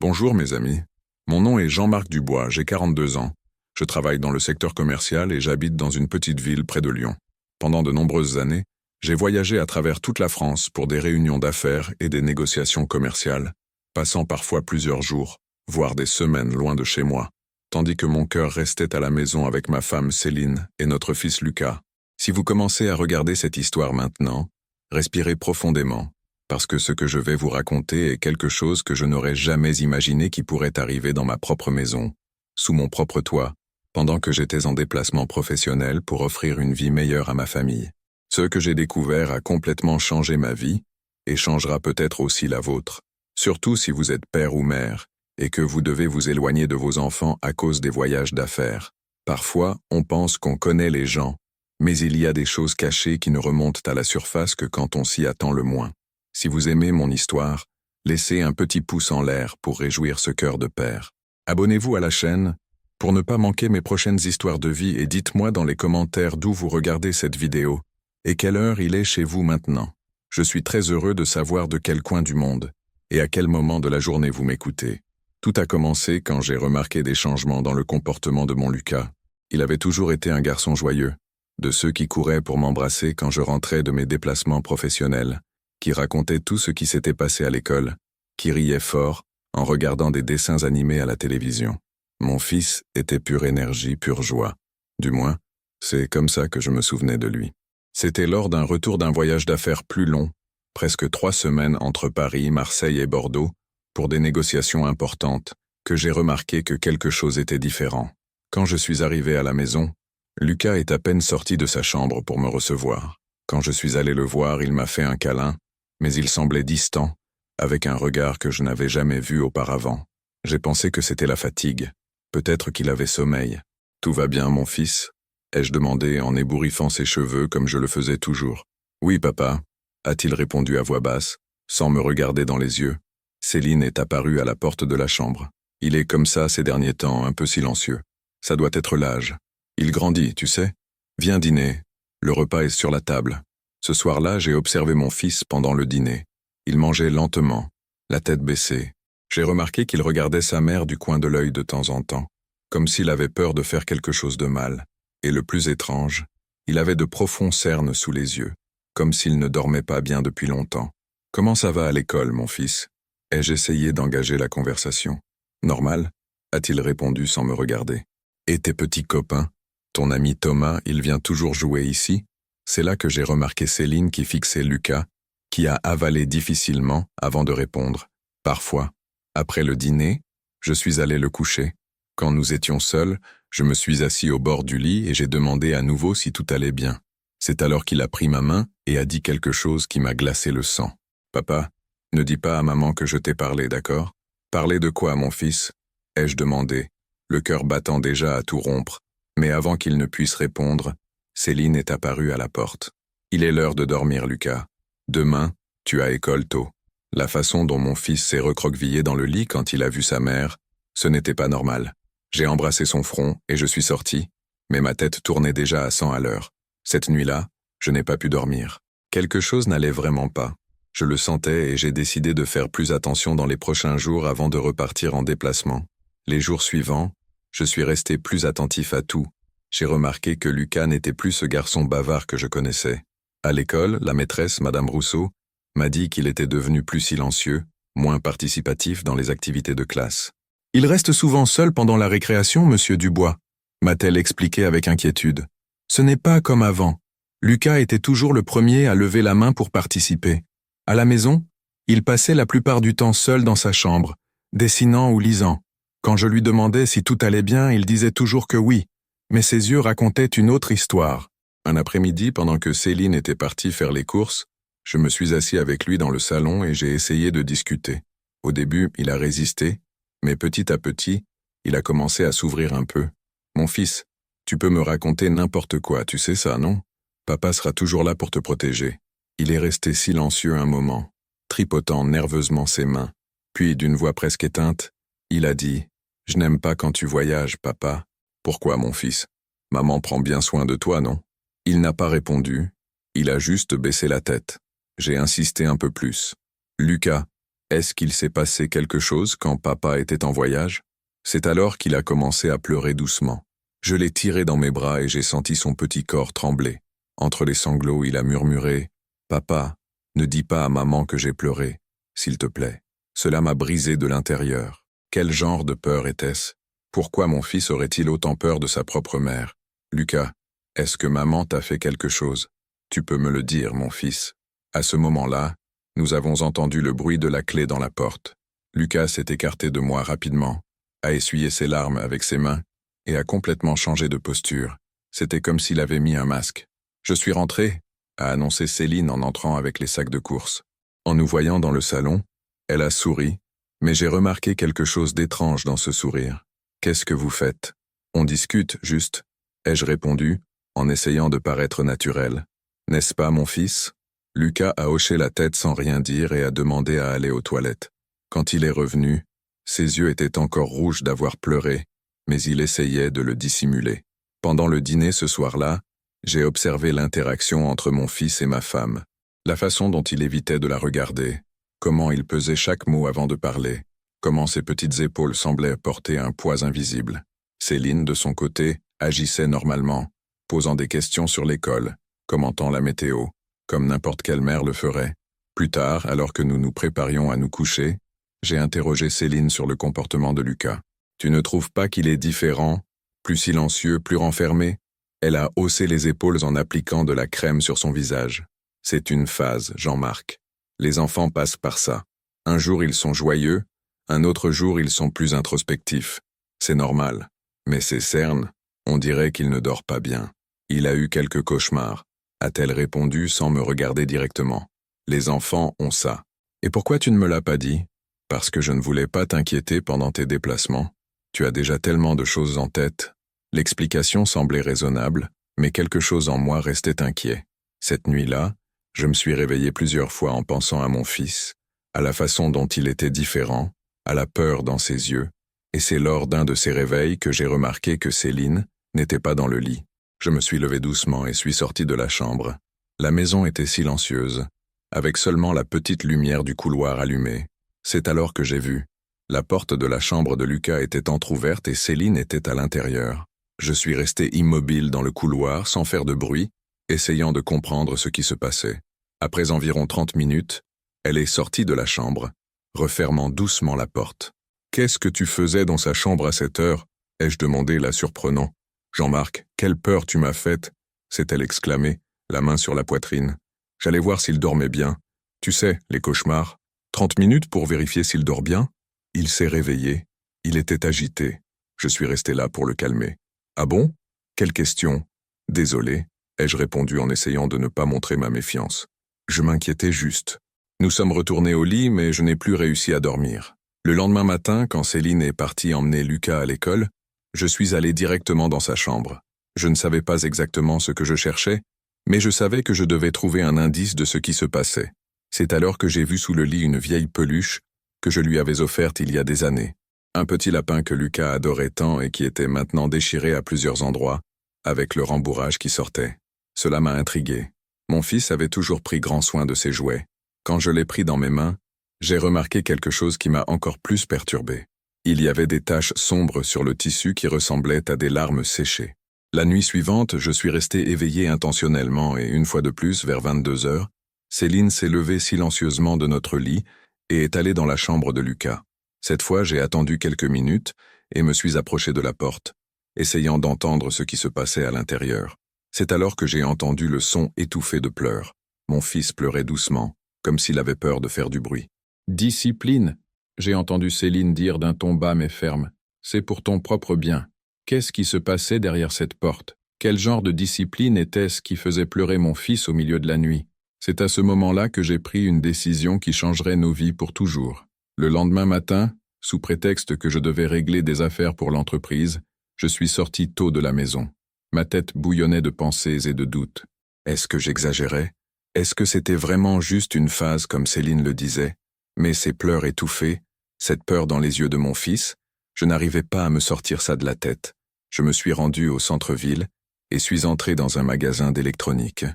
Bonjour mes amis. Mon nom est Jean-Marc Dubois, j'ai 42 ans. Je travaille dans le secteur commercial et j'habite dans une petite ville près de Lyon. Pendant de nombreuses années, j'ai voyagé à travers toute la France pour des réunions d'affaires et des négociations commerciales, passant parfois plusieurs jours, voire des semaines loin de chez moi, tandis que mon cœur restait à la maison avec ma femme Céline et notre fils Lucas. Si vous commencez à regarder cette histoire maintenant, respirez profondément, parce que ce que je vais vous raconter est quelque chose que je n'aurais jamais imaginé qui pourrait arriver dans ma propre maison, sous mon propre toit, pendant que j'étais en déplacement professionnel pour offrir une vie meilleure à ma famille. Ce que j'ai découvert a complètement changé ma vie, et changera peut-être aussi la vôtre, surtout si vous êtes père ou mère, et que vous devez vous éloigner de vos enfants à cause des voyages d'affaires. Parfois, on pense qu'on connaît les gens, mais il y a des choses cachées qui ne remontent à la surface que quand on s'y attend le moins. Si vous aimez mon histoire, laissez un petit pouce en l'air pour réjouir ce cœur de père. Abonnez-vous à la chaîne pour ne pas manquer mes prochaines histoires de vie et dites-moi dans les commentaires d'où vous regardez cette vidéo et quelle heure il est chez vous maintenant. Je suis très heureux de savoir de quel coin du monde et à quel moment de la journée vous m'écoutez. Tout a commencé quand j'ai remarqué des changements dans le comportement de mon Lucas. Il avait toujours été un garçon joyeux, de ceux qui couraient pour m'embrasser quand je rentrais de mes déplacements professionnels, qui racontait tout ce qui s'était passé à l'école, qui riait fort en regardant des dessins animés à la télévision. Mon fils était pure énergie, pure joie. Du moins, c'est comme ça que je me souvenais de lui. C'était lors d'un retour d'un voyage d'affaires plus long, presque 3 semaines entre Paris, Marseille et Bordeaux, pour des négociations importantes, que j'ai remarqué que quelque chose était différent. Quand je suis arrivé à la maison, Lucas est à peine sorti de sa chambre pour me recevoir. Quand je suis allé le voir, il m'a fait un câlin, mais il semblait distant, avec un regard que je n'avais jamais vu auparavant. J'ai pensé que c'était la fatigue. Peut-être qu'il avait sommeil. « Tout va bien, mon fils ?» ai-je demandé en ébouriffant ses cheveux comme je le faisais toujours. « Oui, papa » a-t-il répondu à voix basse, sans me regarder dans les yeux. Céline est apparue à la porte de la chambre. Il est comme ça ces derniers temps, un peu silencieux. Ça doit être l'âge. Il grandit, tu sais. Viens dîner. Le repas est sur la table. Ce soir-là, j'ai observé mon fils pendant le dîner. Il mangeait lentement, la tête baissée. J'ai remarqué qu'il regardait sa mère du coin de l'œil de temps en temps, comme s'il avait peur de faire quelque chose de mal. Et le plus étrange, il avait de profonds cernes sous les yeux, comme s'il ne dormait pas bien depuis longtemps. « Comment ça va à l'école, mon fils ?» ai-je essayé d'engager la conversation. « Normal ?» a-t-il répondu sans me regarder. « Et tes petits copains? Ton ami Thomas, il vient toujours jouer ici ?» C'est là que j'ai remarqué Céline qui fixait Lucas, qui a avalé difficilement avant de répondre. Parfois, après le dîner, je suis allé le coucher. Quand nous étions seuls, je me suis assis au bord du lit et j'ai demandé à nouveau si tout allait bien. C'est alors qu'il a pris ma main et a dit quelque chose qui m'a glacé le sang. « Papa, ne dis pas à maman que je t'ai parlé, d'accord ?»« Parler de quoi, mon fils ?» ai-je demandé, le cœur battant déjà à tout rompre. Mais avant qu'il ne puisse répondre, Céline est apparue à la porte. « Il est l'heure de dormir, Lucas. Demain, tu as école tôt. » La façon dont mon fils s'est recroquevillé dans le lit quand il a vu sa mère, ce n'était pas normal. J'ai embrassé son front et je suis sorti, mais ma tête tournait déjà à 100 à l'heure. Cette nuit-là, je n'ai pas pu dormir. Quelque chose n'allait vraiment pas. Je le sentais et j'ai décidé de faire plus attention dans les prochains jours avant de repartir en déplacement. Les jours suivants, je suis resté plus attentif à tout. J'ai remarqué que Lucas n'était plus ce garçon bavard que je connaissais. À l'école, la maîtresse, Madame Rousseau, m'a dit qu'il était devenu plus silencieux, moins participatif dans les activités de classe. « Il reste souvent seul pendant la récréation, monsieur Dubois », m'a-t-elle expliqué avec inquiétude. « Ce n'est pas comme avant. Lucas était toujours le premier à lever la main pour participer. À la maison, il passait la plupart du temps seul dans sa chambre, dessinant ou lisant. Quand je lui demandais si tout allait bien, il disait toujours que oui, mais ses yeux racontaient une autre histoire. Un après-midi, pendant que Céline était partie faire les courses, je me suis assis avec lui dans le salon et j'ai essayé de discuter. Au début, il a résisté, mais petit à petit, il a commencé à s'ouvrir un peu. « Mon fils, tu peux me raconter n'importe quoi, tu sais ça, non? Papa sera toujours là pour te protéger. » Il est resté silencieux un moment, tripotant nerveusement ses mains. Puis, d'une voix presque éteinte, il a dit « Je n'aime pas quand tu voyages, papa. »« Pourquoi, mon fils? Maman prend bien soin de toi, non ?» Il n'a pas répondu, il a juste baissé la tête. J'ai insisté un peu plus. « Lucas, Est-ce qu'il s'est passé quelque chose quand papa était en voyage? C'est alors qu'il a commencé à pleurer doucement. Je l'ai tiré dans mes bras et j'ai senti son petit corps trembler. Entre les sanglots, il a murmuré « Papa, ne dis pas à maman que j'ai pleuré, s'il te plaît. » Cela m'a brisé de l'intérieur. Quel genre de peur était-ce? Pourquoi mon fils aurait-il autant peur de sa propre mère? Lucas, est-ce que maman t'a fait quelque chose? Tu peux me le dire, mon fils. À ce moment-là, nous avons entendu le bruit de la clé dans la porte. Lucas s'est écarté de moi rapidement, a essuyé ses larmes avec ses mains et a complètement changé de posture. C'était comme s'il avait mis un masque. « Je suis rentré », a annoncé Céline en entrant avec les sacs de course. En nous voyant dans le salon, elle a souri, mais j'ai remarqué quelque chose d'étrange dans ce sourire. « Qu'est-ce que vous faites? On discute, juste, » ai-je répondu, en essayant de paraître naturel. « N'est-ce pas, mon fils ?» Lucas a hoché la tête sans rien dire et a demandé à aller aux toilettes. Quand il est revenu, ses yeux étaient encore rouges d'avoir pleuré, mais il essayait de le dissimuler. Pendant le dîner ce soir-là, j'ai observé l'interaction entre mon fils et ma femme, la façon dont il évitait de la regarder, comment il pesait chaque mot avant de parler, comment ses petites épaules semblaient porter un poids invisible. Céline, de son côté, agissait normalement, posant des questions sur l'école, commentant la météo, comme n'importe quelle mère le ferait. Plus tard, alors que nous nous préparions à nous coucher, j'ai interrogé Céline sur le comportement de Lucas. « Tu ne trouves pas qu'il est différent, plus silencieux, plus renfermé ?» Elle a haussé les épaules en appliquant de la crème sur son visage. « C'est une phase, Jean-Marc. Les enfants passent par ça. Un jour ils sont joyeux, un autre jour ils sont plus introspectifs. C'est normal. Mais ces cernes, on dirait qu'il ne dort pas bien. Il a eu quelques cauchemars, a-t-elle répondu sans me regarder directement. Les enfants ont ça. Et pourquoi tu ne me l'as pas dit? Parce que je ne voulais pas t'inquiéter pendant tes déplacements. Tu as déjà tellement de choses en tête. L'explication semblait raisonnable, mais quelque chose en moi restait inquiet. Cette nuit-là, je me suis réveillé plusieurs fois en pensant à mon fils, à la façon dont il était différent, à la peur dans ses yeux, et c'est lors d'un de ces réveils que j'ai remarqué que Céline n'était pas dans le lit. Je me suis levé doucement et suis sorti de la chambre. La maison était silencieuse, avec seulement la petite lumière du couloir allumée. C'est alors que j'ai vu. La porte de la chambre de Lucas était entr'ouverte et Céline était à l'intérieur. Je suis resté immobile dans le couloir sans faire de bruit, essayant de comprendre ce qui se passait. Après environ 30 minutes, elle est sortie de la chambre, refermant doucement la porte. « Qu'est-ce que tu faisais dans sa chambre à cette heure ?» ai-je demandé, la surprenant. « Jean-Marc, quelle peur tu m'as faite !» s'est-elle exclamée, la main sur la poitrine. J'allais voir s'il dormait bien. Tu sais, les cauchemars. 30 minutes pour vérifier s'il dort bien. Il s'est réveillé. Il était agité. Je suis resté là pour le calmer. « Ah bon? Quelle question ?» « Désolé, » ai-je répondu en essayant de ne pas montrer ma méfiance. Je m'inquiétais juste. Nous sommes retournés au lit, mais je n'ai plus réussi à dormir. Le lendemain matin, quand Céline est partie emmener Lucas à l'école, je suis allé directement dans sa chambre. Je ne savais pas exactement ce que je cherchais, mais je savais que je devais trouver un indice de ce qui se passait. C'est alors que j'ai vu sous le lit une vieille peluche que je lui avais offerte il y a des années. Un petit lapin que Lucas adorait tant et qui était maintenant déchiré à plusieurs endroits, avec le rembourrage qui sortait. Cela m'a intrigué. Mon fils avait toujours pris grand soin de ses jouets. Quand je l'ai pris dans mes mains, j'ai remarqué quelque chose qui m'a encore plus perturbé. Il y avait des taches sombres sur le tissu qui ressemblaient à des larmes séchées. La nuit suivante, je suis resté éveillé intentionnellement et une fois de plus, vers 22 heures, Céline s'est levée silencieusement de notre lit et est allée dans la chambre de Lucas. Cette fois, j'ai attendu quelques minutes et me suis approché de la porte, essayant d'entendre ce qui se passait à l'intérieur. C'est alors que j'ai entendu le son étouffé de pleurs. Mon fils pleurait doucement, comme s'il avait peur de faire du bruit. « Discipline !» j'ai entendu Céline dire d'un ton bas mais ferme. « C'est pour ton propre bien. » Qu'est-ce qui se passait derrière cette porte? Quel genre de discipline était-ce qui faisait pleurer mon fils au milieu de la nuit? C'est à ce moment-là que j'ai pris une décision qui changerait nos vies pour toujours. Le lendemain matin, sous prétexte que je devais régler des affaires pour l'entreprise, je suis sorti tôt de la maison. Ma tête bouillonnait de pensées et de doutes. Est-ce que j'exagérais? Est-ce que c'était vraiment juste une phase comme Céline le disait? Mais ces pleurs étouffés, cette peur dans les yeux de mon fils, je n'arrivais pas à me sortir ça de la tête. Je me suis rendu au centre-ville et suis entré dans un magasin d'électronique.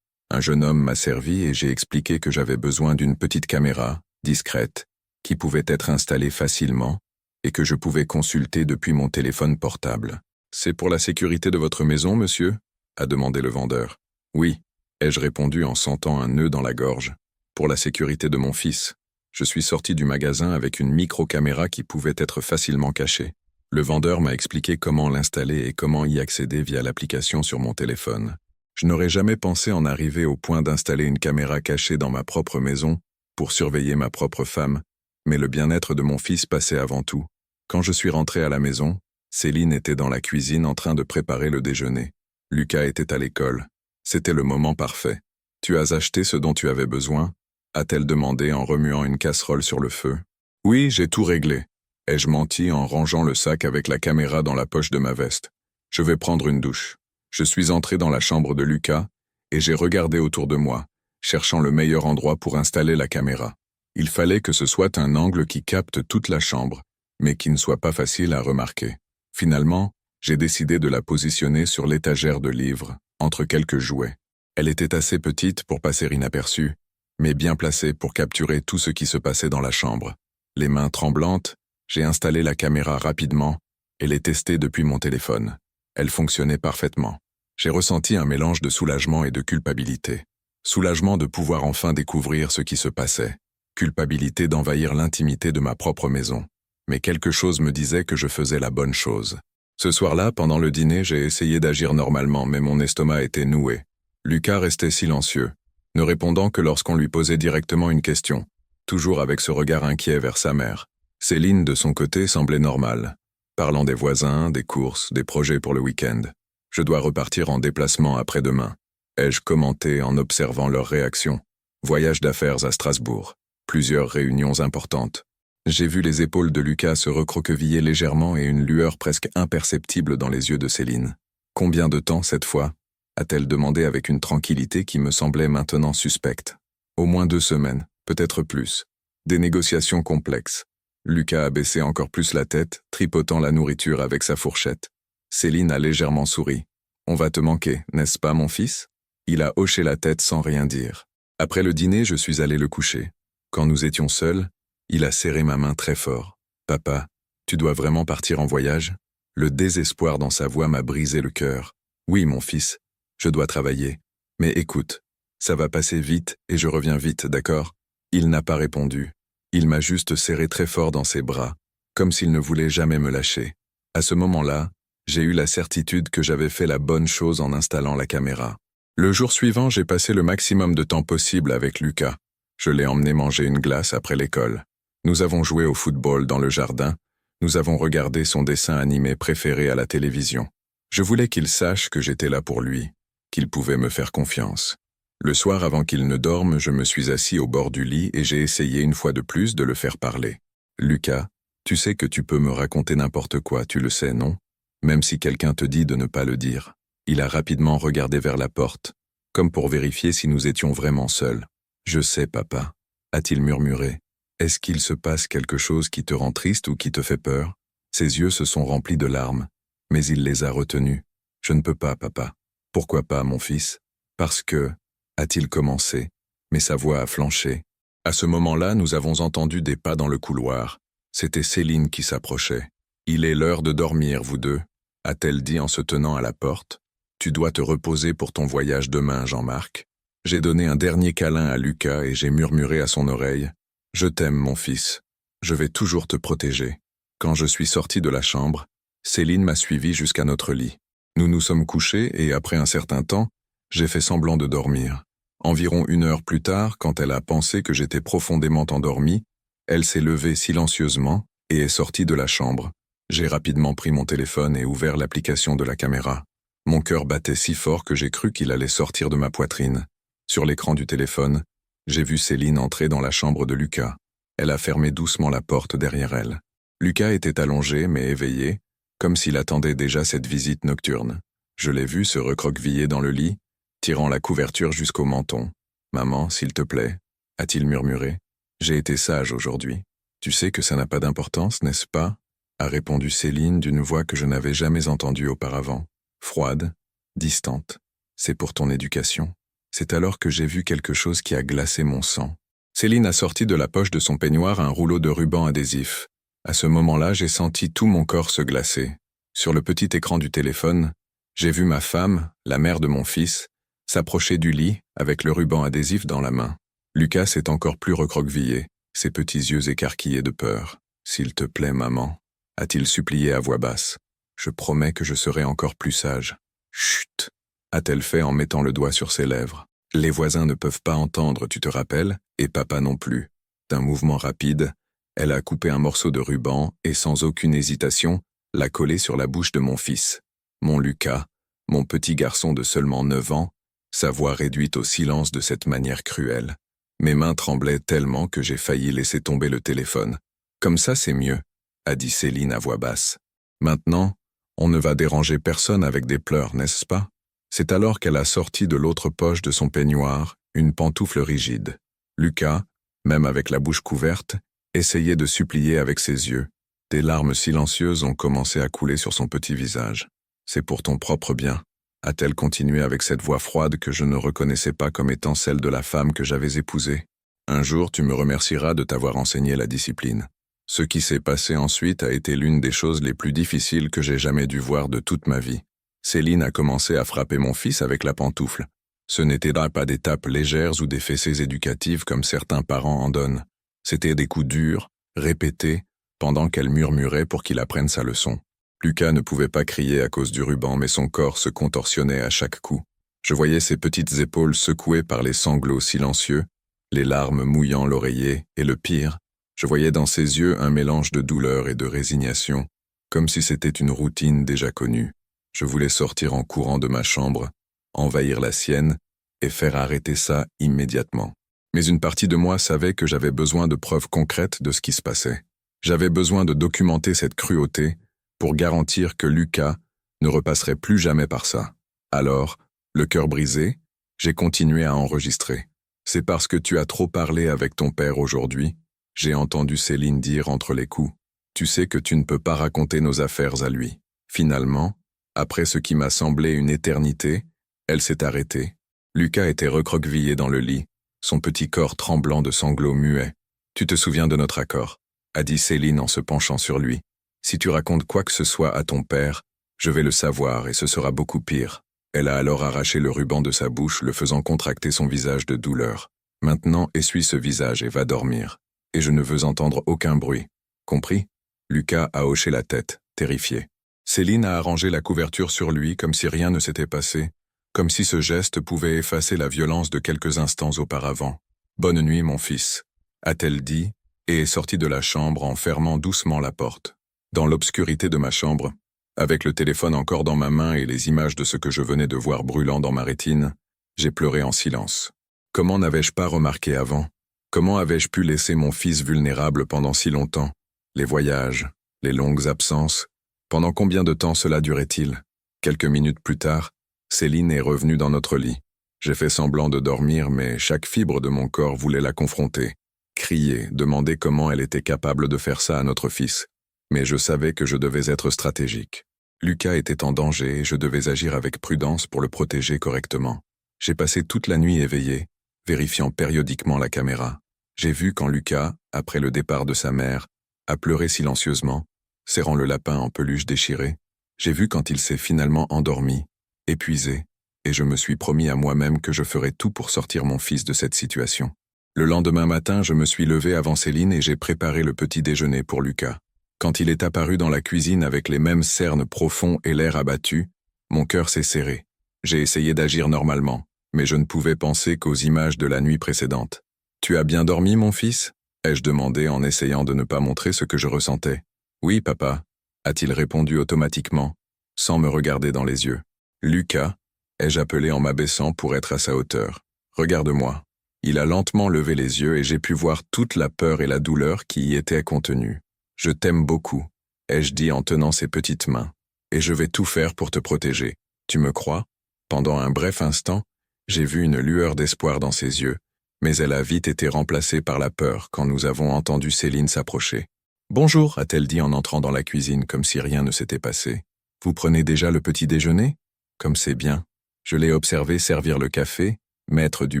Un jeune homme m'a servi et j'ai expliqué que j'avais besoin d'une petite caméra, discrète, qui pouvait être installée facilement et que je pouvais consulter depuis mon téléphone portable. « C'est pour la sécurité de votre maison, monsieur ?» a demandé le vendeur. « Oui », ai-je répondu en sentant un nœud dans la gorge. « Pour la sécurité de mon fils. » Je suis sorti du magasin avec une micro-caméra qui pouvait être facilement cachée. Le vendeur m'a expliqué comment l'installer et comment y accéder via l'application sur mon téléphone. Je n'aurais jamais pensé en arriver au point d'installer une caméra cachée dans ma propre maison pour surveiller ma propre femme, mais le bien-être de mon fils passait avant tout. Quand je suis rentré à la maison, Céline était dans la cuisine en train de préparer le déjeuner. Lucas était à l'école. C'était le moment parfait. « Tu as acheté ce dont tu avais besoin ?» a-t-elle demandé en remuant une casserole sur le feu. « Oui, j'ai tout réglé. » Ai-je menti en rangeant le sac avec la caméra dans la poche de ma veste. « Je vais prendre une douche. » Je suis entré dans la chambre de Lucas et j'ai regardé autour de moi, cherchant le meilleur endroit pour installer la caméra. Il fallait que ce soit un angle qui capte toute la chambre, mais qui ne soit pas facile à remarquer. Finalement, j'ai décidé de la positionner sur l'étagère de livres, entre quelques jouets. Elle était assez petite pour passer inaperçue, mais bien placée pour capturer tout ce qui se passait dans la chambre. Les mains tremblantes, j'ai installé la caméra rapidement et l'ai testée depuis mon téléphone. Elle fonctionnait parfaitement. J'ai ressenti un mélange de soulagement et de culpabilité. Soulagement de pouvoir enfin découvrir ce qui se passait. Culpabilité d'envahir l'intimité de ma propre maison. Mais quelque chose me disait que je faisais la bonne chose. Ce soir-là, pendant le dîner, j'ai essayé d'agir normalement, mais mon estomac était noué. Lucas restait silencieux, ne répondant que lorsqu'on lui posait directement une question, toujours avec ce regard inquiet vers sa mère. Céline, de son côté, semblait normale, parlant des voisins, des courses, des projets pour le week-end. Je dois repartir en déplacement après-demain, ai-je commenté en observant leur réaction. Voyage d'affaires à Strasbourg, plusieurs réunions importantes. J'ai vu les épaules de Lucas se recroqueviller légèrement et une lueur presque imperceptible dans les yeux de Céline. « Combien de temps, cette fois ?» a-t-elle demandé avec une tranquillité qui me semblait maintenant suspecte. « Au moins 2 semaines, peut-être plus. Des négociations complexes. » Lucas a baissé encore plus la tête, tripotant la nourriture avec sa fourchette. Céline a légèrement souri. « On va te manquer, n'est-ce pas, mon fils ?» Il a hoché la tête sans rien dire. Après le dîner, je suis allé le coucher. Quand nous étions seuls, il a serré ma main très fort. « Papa, tu dois vraiment partir en voyage ?» Le désespoir dans sa voix m'a brisé le cœur. « Oui, mon fils, je dois travailler. Mais écoute, ça va passer vite et je reviens vite, d'accord ?» Il n'a pas répondu. Il m'a juste serré très fort dans ses bras, comme s'il ne voulait jamais me lâcher. À ce moment-là, j'ai eu la certitude que j'avais fait la bonne chose en installant la caméra. Le jour suivant, j'ai passé le maximum de temps possible avec Lucas. Je l'ai emmené manger une glace après l'école. Nous avons joué au football dans le jardin. Nous avons regardé son dessin animé préféré à la télévision. Je voulais qu'il sache que j'étais là pour lui, qu'il pouvait me faire confiance. Le soir, avant qu'il ne dorme, je me suis assis au bord du lit et j'ai essayé une fois de plus de le faire parler. « Lucas, tu sais que tu peux me raconter n'importe quoi, tu le sais, non? Même si quelqu'un te dit de ne pas le dire. » Il a rapidement regardé vers la porte, comme pour vérifier si nous étions vraiment seuls. « Je sais, papa, » a-t-il murmuré. « Est-ce qu'il se passe quelque chose qui te rend triste ou qui te fait peur ?» Ses yeux se sont remplis de larmes, mais il les a retenus. « Je ne peux pas, papa. »« Pourquoi pas, mon fils ?»« Parce que... » a-t-il commencé, mais sa voix a flanché. À ce moment-là, nous avons entendu des pas dans le couloir. C'était Céline qui s'approchait. « Il est l'heure de dormir, vous deux, » a-t-elle dit en se tenant à la porte. « Tu dois te reposer pour ton voyage demain, Jean-Marc. » J'ai donné un dernier câlin à Lucas et j'ai murmuré à son oreille. « Je t'aime, mon fils. Je vais toujours te protéger. » Quand je suis sorti de la chambre, Céline m'a suivi jusqu'à notre lit. Nous nous sommes couchés et après un certain temps, j'ai fait semblant de dormir. Environ 1 heure plus tard, quand elle a pensé que j'étais profondément endormi, elle s'est levée silencieusement et est sortie de la chambre. J'ai rapidement pris mon téléphone et ouvert l'application de la caméra. Mon cœur battait si fort que j'ai cru qu'il allait sortir de ma poitrine. Sur l'écran du téléphone, j'ai vu Céline entrer dans la chambre de Lucas. Elle a fermé doucement la porte derrière elle. Lucas était allongé mais éveillé, comme s'il attendait déjà cette visite nocturne. Je l'ai vu se recroqueviller dans le lit, tirant la couverture jusqu'au menton. « Maman, s'il te plaît, » a-t-il murmuré. « J'ai été sage aujourd'hui. Tu sais que ça n'a pas d'importance, n'est-ce pas ?» a répondu Céline d'une voix que je n'avais jamais entendue auparavant. Froide, distante. « C'est pour ton éducation. » C'est alors que j'ai vu quelque chose qui a glacé mon sang. Céline a sorti de la poche de son peignoir un rouleau de ruban adhésif. À ce moment-là, j'ai senti tout mon corps se glacer. Sur le petit écran du téléphone, j'ai vu ma femme, la mère de mon fils, s'approcher du lit avec le ruban adhésif dans la main. Lucas s'est encore plus recroquevillé, ses petits yeux écarquillés de peur. « S'il te plaît, maman », a-t-il supplié à voix basse. « Je promets que je serai encore plus sage. »« Chut !» a-t-elle fait en mettant le doigt sur ses lèvres. « Les voisins ne peuvent pas entendre, tu te rappelles, et papa non plus. » D'un mouvement rapide, elle a coupé un morceau de ruban et sans aucune hésitation, l'a collé sur la bouche de mon fils. Mon Lucas, mon petit garçon de seulement 9 ans, sa voix réduite au silence de cette manière cruelle. Mes mains tremblaient tellement que j'ai failli laisser tomber le téléphone. « Comme ça, c'est mieux », a dit Céline à voix basse. « Maintenant, on ne va déranger personne avec des pleurs, n'est-ce pas ?» C'est alors qu'elle a sorti de l'autre poche de son peignoir une pantoufle rigide. Lucas, même avec la bouche couverte, essayait de supplier avec ses yeux. Des larmes silencieuses ont commencé à couler sur son petit visage. « C'est pour ton propre bien », a-t-elle continué avec cette voix froide que je ne reconnaissais pas comme étant celle de la femme que j'avais épousée. « Un jour, tu me remercieras de t'avoir enseigné la discipline. » Ce qui s'est passé ensuite a été l'une des choses les plus difficiles que j'ai jamais dû voir de toute ma vie. Céline a commencé à frapper mon fils avec la pantoufle. Ce n'étaient pas des tapes légères ou des fessées éducatives comme certains parents en donnent. C'étaient des coups durs, répétés, pendant qu'elle murmurait pour qu'il apprenne sa leçon. Lucas ne pouvait pas crier à cause du ruban, mais son corps se contorsionnait à chaque coup. Je voyais ses petites épaules secouées par les sanglots silencieux, les larmes mouillant l'oreiller, et le pire, je voyais dans ses yeux un mélange de douleur et de résignation, comme si c'était une routine déjà connue. Je voulais sortir en courant de ma chambre, envahir la sienne et faire arrêter ça immédiatement. Mais une partie de moi savait que j'avais besoin de preuves concrètes de ce qui se passait. J'avais besoin de documenter cette cruauté pour garantir que Lucas ne repasserait plus jamais par ça. Alors, le cœur brisé, j'ai continué à enregistrer. « C'est parce que tu as trop parlé avec ton père aujourd'hui », j'ai entendu Céline dire entre les coups. « Tu sais que tu ne peux pas raconter nos affaires à lui. » Finalement, après ce qui m'a semblé une éternité, elle s'est arrêtée. Lucas était recroquevillé dans le lit, son petit corps tremblant de sanglots muets. « Tu te souviens de notre accord ?» a dit Céline en se penchant sur lui. « Si tu racontes quoi que ce soit à ton père, je vais le savoir et ce sera beaucoup pire. » Elle a alors arraché le ruban de sa bouche, le faisant contracter son visage de douleur. « Maintenant, essuie ce visage et va dormir. Et je ne veux entendre aucun bruit. Compris ?» Lucas a hoché la tête, terrifié. Céline a arrangé la couverture sur lui comme si rien ne s'était passé, comme si ce geste pouvait effacer la violence de quelques instants auparavant. « Bonne nuit, mon fils », a-t-elle dit, et est sortie de la chambre en fermant doucement la porte. Dans l'obscurité de ma chambre, avec le téléphone encore dans ma main et les images de ce que je venais de voir brûlant dans ma rétine, j'ai pleuré en silence. Comment n'avais-je pas remarqué avant? Comment avais-je pu laisser mon fils vulnérable pendant si longtemps? Les voyages, les longues absences, pendant combien de temps cela durait-il? Quelques minutes plus tard, Céline est revenue dans notre lit. J'ai fait semblant de dormir, mais chaque fibre de mon corps voulait la confronter. Crier, demander comment elle était capable de faire ça à notre fils. Mais je savais que je devais être stratégique. Lucas était en danger et je devais agir avec prudence pour le protéger correctement. J'ai passé toute la nuit éveillé, vérifiant périodiquement la caméra. J'ai vu quand Lucas, après le départ de sa mère, a pleuré silencieusement, serrant le lapin en peluche déchiré. J'ai vu quand il s'est finalement endormi, épuisé, et je me suis promis à moi-même que je ferais tout pour sortir mon fils de cette situation. Le lendemain matin, je me suis levé avant Céline et j'ai préparé le petit déjeuner pour Lucas. Quand il est apparu dans la cuisine avec les mêmes cernes profonds et l'air abattu, mon cœur s'est serré. J'ai essayé d'agir normalement, mais je ne pouvais penser qu'aux images de la nuit précédente. « Tu as bien dormi, mon fils ?» ai-je demandé en essayant de ne pas montrer ce que je ressentais. « Oui, papa », a-t-il répondu automatiquement, sans me regarder dans les yeux. « Lucas », ai-je appelé en m'abaissant pour être à sa hauteur. « Regarde-moi. » Il a lentement levé les yeux et j'ai pu voir toute la peur et la douleur qui y étaient contenues. « Je t'aime beaucoup », ai-je dit en tenant ses petites mains. « Et je vais tout faire pour te protéger. Tu me crois ?» Pendant un bref instant, j'ai vu une lueur d'espoir dans ses yeux, mais elle a vite été remplacée par la peur quand nous avons entendu Céline s'approcher. « Bonjour », a-t-elle dit en entrant dans la cuisine comme si rien ne s'était passé. « Vous prenez déjà le petit déjeuner ? Comme c'est bien. » Je l'ai observé servir le café, mettre du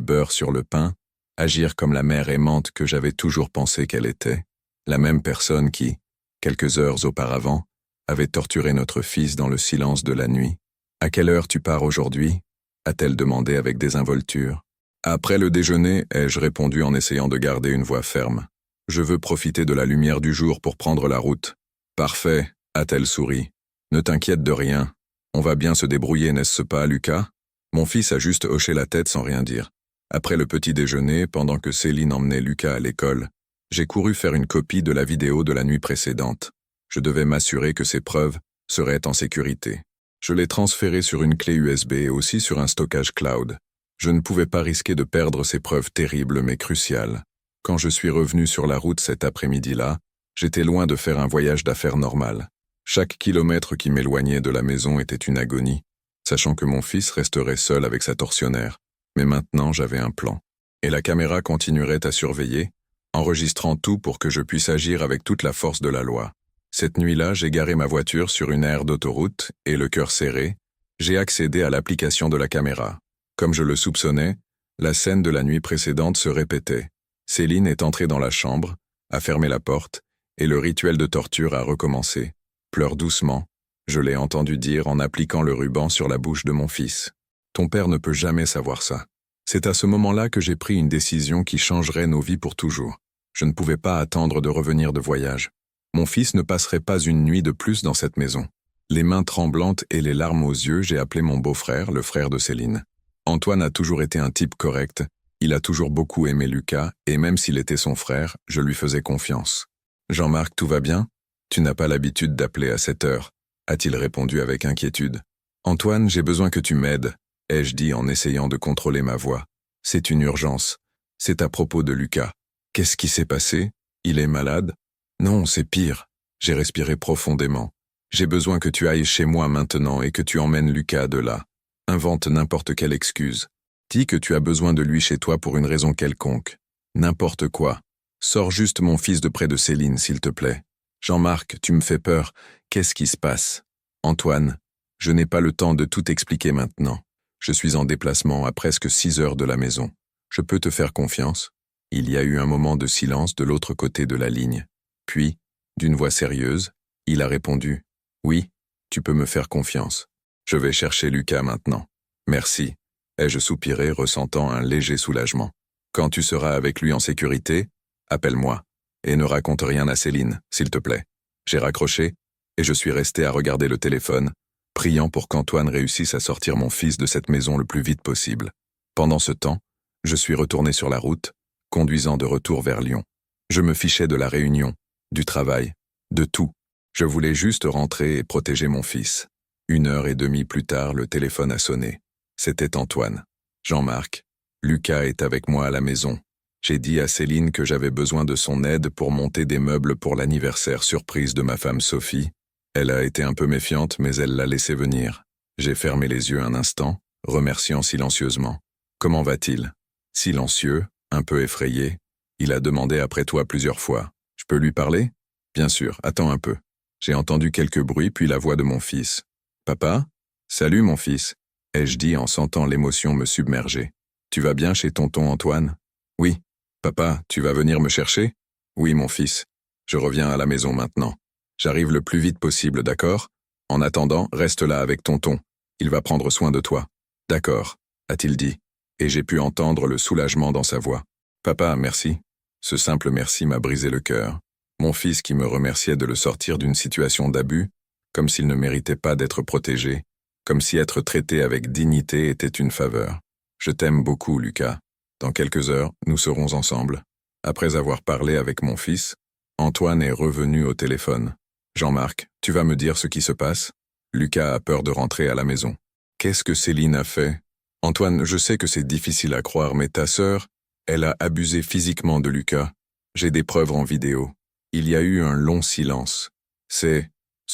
beurre sur le pain, Agir comme la mère aimante que j'avais toujours pensé qu'elle était. La même personne qui, quelques heures auparavant, avait torturé notre fils dans le silence de la nuit. « À quelle heure tu pars aujourd'hui » a-t-elle demandé avec désinvolture. « Après le déjeuner » ai-je répondu en essayant de garder une voix ferme. « Je veux profiter de la lumière du jour pour prendre la route. »« Parfait » a-t-elle souri. « Ne t'inquiète de rien. On va bien se débrouiller, n'est-ce pas, Lucas ?» Mon fils a juste hoché la tête sans rien dire. Après le petit déjeuner, pendant que Céline emmenait Lucas à l'école, j'ai couru faire une copie de la vidéo de la nuit précédente. Je devais m'assurer que ces preuves seraient en sécurité. Je l'ai transférée sur une clé USB et aussi sur un stockage cloud. Je ne pouvais pas risquer de perdre ces preuves terribles mais cruciales. Quand je suis revenu sur la route cet après-midi-là, j'étais loin de faire un voyage d'affaires normal. Chaque kilomètre qui m'éloignait de la maison était une agonie, sachant que mon fils resterait seul avec sa tortionnaire. Mais maintenant, j'avais un plan. Et la caméra continuerait à surveiller, enregistrant tout pour que je puisse agir avec toute la force de la loi. Cette nuit-là, j'ai garé ma voiture sur une aire d'autoroute et, le cœur serré, j'ai accédé à l'application de la caméra. Comme je le soupçonnais, la scène de la nuit précédente se répétait. Céline est entrée dans la chambre, a fermé la porte, et le rituel de torture a recommencé. « Pleure doucement », je l'ai entendu dire en appliquant le ruban sur la bouche de mon fils. « Ton père ne peut jamais savoir ça. » C'est à ce moment-là que j'ai pris une décision qui changerait nos vies pour toujours. Je ne pouvais pas attendre de revenir de voyage. Mon fils ne passerait pas une nuit de plus dans cette maison. Les mains tremblantes et les larmes aux yeux, j'ai appelé mon beau-frère, le frère de Céline. Antoine a toujours été un type correct. Il a toujours beaucoup aimé Lucas, et même s'il était son frère, je lui faisais confiance. « Jean-Marc, tout va bien ? Tu n'as pas l'habitude d'appeler à cette heure, » a-t-il répondu avec inquiétude. « Antoine, j'ai besoin que tu m'aides, » ai-je dit en essayant de contrôler ma voix. « C'est une urgence. C'est à propos de Lucas. Qu'est-ce qui s'est passé ? Il est malade ? » « Non, c'est pire. » J'ai respiré profondément. « J'ai besoin que tu ailles chez moi maintenant et que tu emmènes Lucas de là. Invente n'importe quelle excuse. Dis que tu as besoin de lui chez toi pour une raison quelconque. N'importe quoi. Sors juste mon fils de près de Céline, s'il te plaît. Jean-Marc, tu me fais peur. Qu'est-ce qui se passe ? Antoine, je n'ai pas le temps de tout expliquer maintenant. Je suis en déplacement à presque 6 heures de la maison. Je peux te faire confiance ? » Il y a eu un moment de silence de l'autre côté de la ligne. Puis, d'une voix sérieuse, il a répondu « Oui, tu peux me faire confiance. Je vais chercher Lucas maintenant. Merci. » ai-je soupiré, ressentant un léger soulagement. « Quand tu seras avec lui en sécurité, appelle-moi. Et ne raconte rien à Céline, s'il te plaît. » J'ai raccroché, et je suis resté à regarder le téléphone, priant pour qu'Antoine réussisse à sortir mon fils de cette maison le plus vite possible. Pendant ce temps, je suis retourné sur la route, conduisant de retour vers Lyon. Je me fichais de la réunion, du travail, de tout. Je voulais juste rentrer et protéger mon fils. 1h30 plus tard, le téléphone a sonné. C'était Antoine. « Jean-Marc, Lucas est avec moi à la maison. J'ai dit à Céline que j'avais besoin de son aide pour monter des meubles pour l'anniversaire surprise de ma femme Sophie. Elle a été un peu méfiante, mais elle l'a laissé venir. J'ai fermé les yeux un instant, remerciant silencieusement. « Comment va-t-il » Silencieux, un peu effrayé, il a demandé après toi plusieurs fois. « Je peux lui parler ?»« Bien sûr, attends un peu. » J'ai entendu quelques bruits, puis la voix de mon fils. « Papa ? Salut mon fils » ai-je dit en sentant l'émotion me submerger. « Tu vas bien chez tonton Antoine ?»« Oui. »« Papa, tu vas venir me chercher ?»« Oui mon fils. Je reviens à la maison maintenant. J'arrive le plus vite possible, d'accord ? En attendant, reste là avec tonton. Il va prendre soin de toi. »« D'accord, » a-t-il dit, et j'ai pu entendre le soulagement dans sa voix. « Papa, merci. » Ce simple merci m'a brisé le cœur. Mon fils qui me remerciait de le sortir d'une situation d'abus, comme s'il ne méritait pas d'être protégé, comme si être traité avec dignité était une faveur. Je t'aime beaucoup, Lucas. Dans quelques heures, nous serons ensemble. Après avoir parlé avec mon fils, Antoine est revenu au téléphone. Jean-Marc, tu vas me dire ce qui se passe ? Lucas a peur de rentrer à la maison. Qu'est-ce que Céline a fait ? Antoine, je sais que c'est difficile à croire, mais ta sœur, elle a abusé physiquement de Lucas. J'ai des preuves en vidéo. Il y a eu un long silence. Ce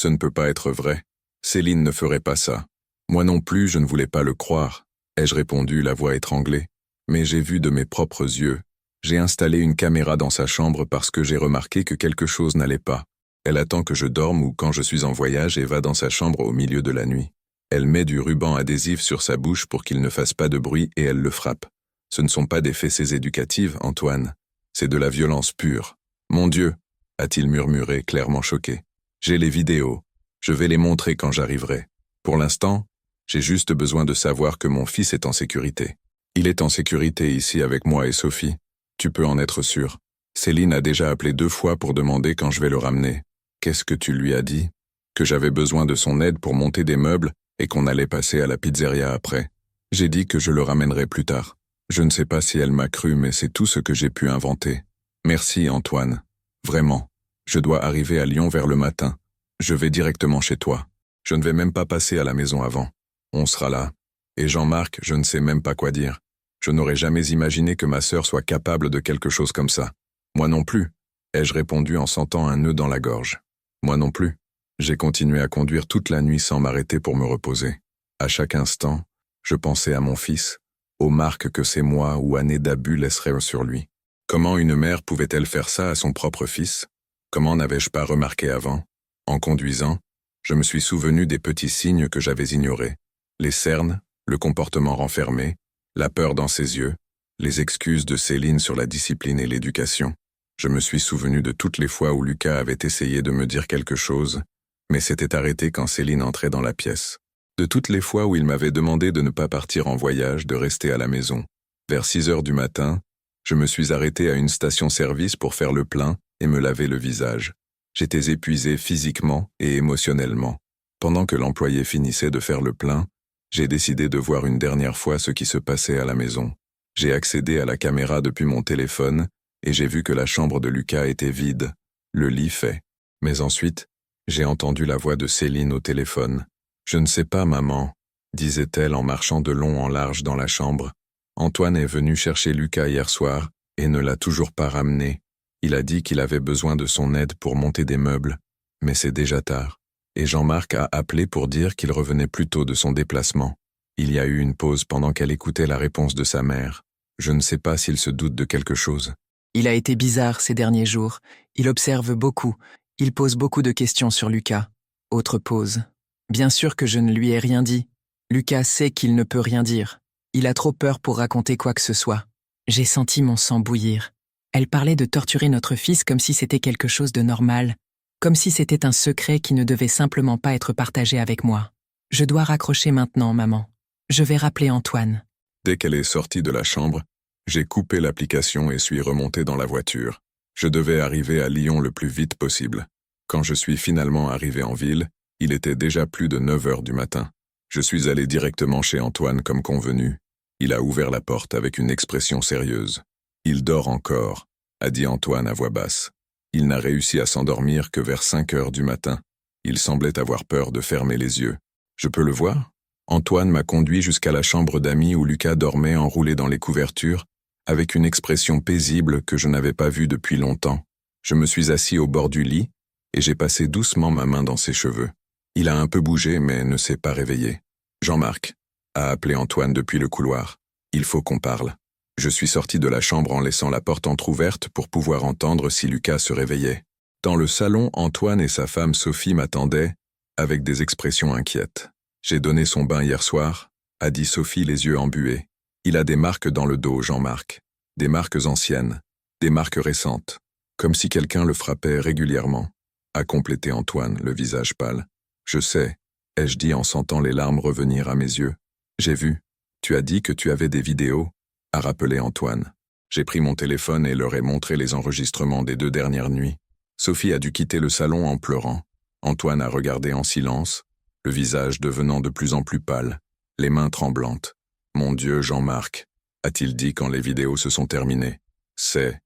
ne peut pas être vrai. Céline ne ferait pas ça. Moi non plus, je ne voulais pas le croire, ai-je répondu, la voix étranglée. Mais j'ai vu de mes propres yeux. J'ai installé une caméra dans sa chambre parce que j'ai remarqué que quelque chose n'allait pas. Elle attend que je dorme ou quand je suis en voyage et va dans sa chambre au milieu de la nuit. Elle met du ruban adhésif sur sa bouche pour qu'il ne fasse pas de bruit et elle le frappe. Ce ne sont pas des fessées éducatives, Antoine. C'est de la violence pure. Mon Dieu, a-t-il murmuré, clairement choqué. J'ai les vidéos. Je vais les montrer quand j'arriverai. Pour l'instant, j'ai juste besoin de savoir que mon fils est en sécurité. Il est en sécurité ici avec moi et Sophie. Tu peux en être sûr. Céline a déjà appelé 2 fois pour demander quand je vais le ramener. Qu'est-ce que tu lui as dit? Que j'avais besoin de son aide pour monter des meubles et qu'on allait passer à la pizzeria après. J'ai dit que je le ramènerai plus tard. Je ne sais pas si elle m'a cru, mais c'est tout ce que j'ai pu inventer. Merci, Antoine. Vraiment. Je dois arriver à Lyon vers le matin. Je vais directement chez toi. Je ne vais même pas passer à la maison avant. On sera là. Et Jean-Marc, je ne sais même pas quoi dire. Je n'aurais jamais imaginé que ma sœur soit capable de quelque chose comme ça. Moi non plus, ai-je répondu en sentant un nœud dans la gorge. Moi non plus. J'ai continué à conduire toute la nuit sans m'arrêter pour me reposer. À chaque instant, je pensais à mon fils, aux marques que ces mois ou années d'abus laisseraient sur lui. Comment une mère pouvait-elle faire ça à son propre fils? Comment n'avais-je pas remarqué avant? En conduisant, je me suis souvenu des petits signes que j'avais ignorés. Les cernes, le comportement renfermé, la peur dans ses yeux, les excuses de Céline sur la discipline et l'éducation. Je me suis souvenu de toutes les fois où Lucas avait essayé de me dire quelque chose, mais s'était arrêté quand Céline entrait dans la pièce. De toutes les fois où il m'avait demandé de ne pas partir en voyage, de rester à la maison. Vers 6 heures du matin, je me suis arrêté à une station-service pour faire le plein et me laver le visage. J'étais épuisé physiquement et émotionnellement. Pendant que l'employé finissait de faire le plein, j'ai décidé de voir une dernière fois ce qui se passait à la maison. J'ai accédé à la caméra depuis mon téléphone et j'ai vu que la chambre de Lucas était vide, le lit fait. Mais ensuite, j'ai entendu la voix de Céline au téléphone. « Je ne sais pas, maman », disait-elle en marchant de long en large dans la chambre. « Antoine est venu chercher Lucas hier soir et ne l'a toujours pas ramené. Il a dit qu'il avait besoin de son aide pour monter des meubles, mais c'est déjà tard. Et Jean-Marc a appelé pour dire qu'il revenait plus tôt de son déplacement. Il y a eu une pause pendant qu'elle écoutait la réponse de sa mère. Je ne sais pas s'il se doute de quelque chose. Il a été bizarre ces derniers jours. Il observe beaucoup. Il pose beaucoup de questions sur Lucas. Autre pause. Bien sûr que je ne lui ai rien dit. Lucas sait qu'il ne peut rien dire. Il a trop peur pour raconter quoi que ce soit. J'ai senti mon sang bouillir. Elle parlait de torturer notre fils comme si c'était quelque chose de normal, comme si c'était un secret qui ne devait simplement pas être partagé avec moi. Je dois raccrocher maintenant, maman. Je vais rappeler Antoine. Dès qu'elle est sortie de la chambre, j'ai coupé l'application et suis remonté dans la voiture. Je devais arriver à Lyon le plus vite possible. Quand je suis finalement arrivé en ville, il était déjà plus de 9 heures du matin. Je suis allé directement chez Antoine comme convenu. Il a ouvert la porte avec une expression sérieuse. « Il dort encore », a dit Antoine à voix basse. Il n'a réussi à s'endormir que vers 5 heures du matin. Il semblait avoir peur de fermer les yeux. « Je peux le voir ?» Antoine m'a conduit jusqu'à la chambre d'amis où Lucas dormait enroulé dans les couvertures, avec une expression paisible que je n'avais pas vue depuis longtemps. Je me suis assis au bord du lit et j'ai passé doucement ma main dans ses cheveux. Il a un peu bougé mais ne s'est pas réveillé. « Jean-Marc » a appelé Antoine depuis le couloir. « Il faut qu'on parle. » Je suis sorti de la chambre en laissant la porte entr'ouverte pour pouvoir entendre si Lucas se réveillait. Dans le salon, Antoine et sa femme Sophie m'attendaient, avec des expressions inquiètes. « J'ai donné son bain hier soir », a dit Sophie les yeux embués. « Il a des marques dans le dos, Jean-Marc. Des marques anciennes, des marques récentes, comme si quelqu'un le frappait régulièrement », a complété Antoine, le visage pâle. « Je sais », ai-je dit en sentant les larmes revenir à mes yeux. « J'ai vu. Tu as dit que tu avais des vidéos », a rappelé Antoine. J'ai pris mon téléphone et leur ai montré les enregistrements des 2 dernières nuits. Sophie a dû quitter le salon en pleurant. Antoine a regardé en silence, le visage devenant de plus en plus pâle, les mains tremblantes. « Mon Dieu, Jean-Marc », a-t-il dit quand les vidéos se sont terminées. « C'est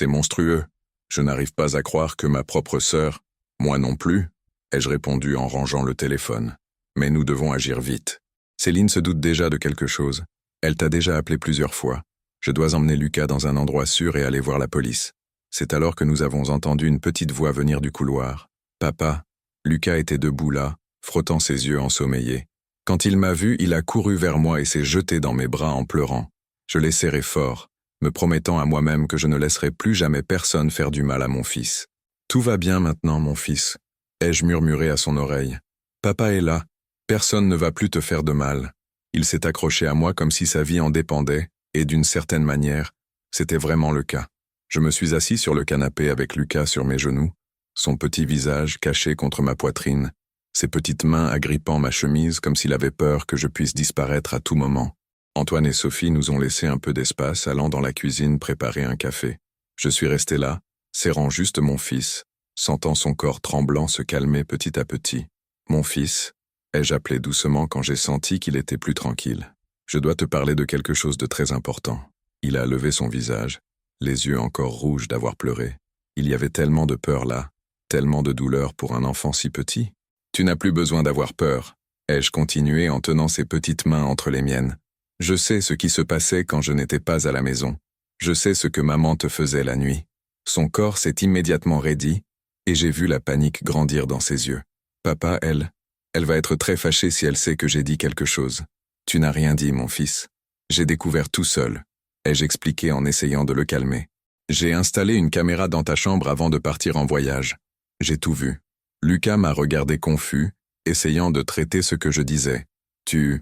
monstrueux. Je n'arrive pas à croire que ma propre sœur, moi non plus, ai-je répondu en rangeant le téléphone. Mais nous devons agir vite. Céline se doute déjà de quelque chose. Elle t'a déjà appelé plusieurs fois. Je dois emmener Lucas dans un endroit sûr et aller voir la police. C'est alors que nous avons entendu une petite voix venir du couloir. « Papa !» Lucas était debout là, frottant ses yeux ensommeillés. Quand il m'a vu, il a couru vers moi et s'est jeté dans mes bras en pleurant. Je l'ai serré fort, me promettant à moi-même que je ne laisserai plus jamais personne faire du mal à mon fils. « Tout va bien maintenant, mon fils », ai-je murmuré à son oreille. « Papa est là. Personne ne va plus te faire de mal. » Il s'est accroché à moi comme si sa vie en dépendait, Et d'une certaine manière, c'était vraiment le cas. Je me suis assis sur le canapé avec Lucas sur mes genoux, son petit visage caché contre ma poitrine, ses petites mains agrippant ma chemise comme s'il avait peur que je puisse disparaître à tout moment. Antoine et Sophie nous ont laissé un peu d'espace allant dans la cuisine préparer un café. Je suis resté là, serrant juste mon fils, sentant son corps tremblant se calmer petit à petit. Mon fils, ai-je appelé doucement quand j'ai senti qu'il était plus tranquille. Je dois te parler de quelque chose de très important. Il a levé son visage, les yeux encore rouges d'avoir pleuré. Il y avait tellement de peur là, tellement de douleur pour un enfant si petit. Tu n'as plus besoin d'avoir peur, ai-je continué en tenant ses petites mains entre les miennes. Je sais ce qui se passait quand je n'étais pas à la maison. Je sais ce que maman te faisait la nuit. Son corps s'est immédiatement raidi, et j'ai vu la panique grandir dans ses yeux. Papa, elle va être très fâchée si elle sait que j'ai dit quelque chose. Tu n'as rien dit, mon fils. J'ai découvert tout seul, ai-je expliqué en essayant de le calmer. J'ai installé une caméra dans ta chambre avant de partir en voyage. J'ai tout vu. Lucas m'a regardé confus, essayant de traiter ce que je disais. Tu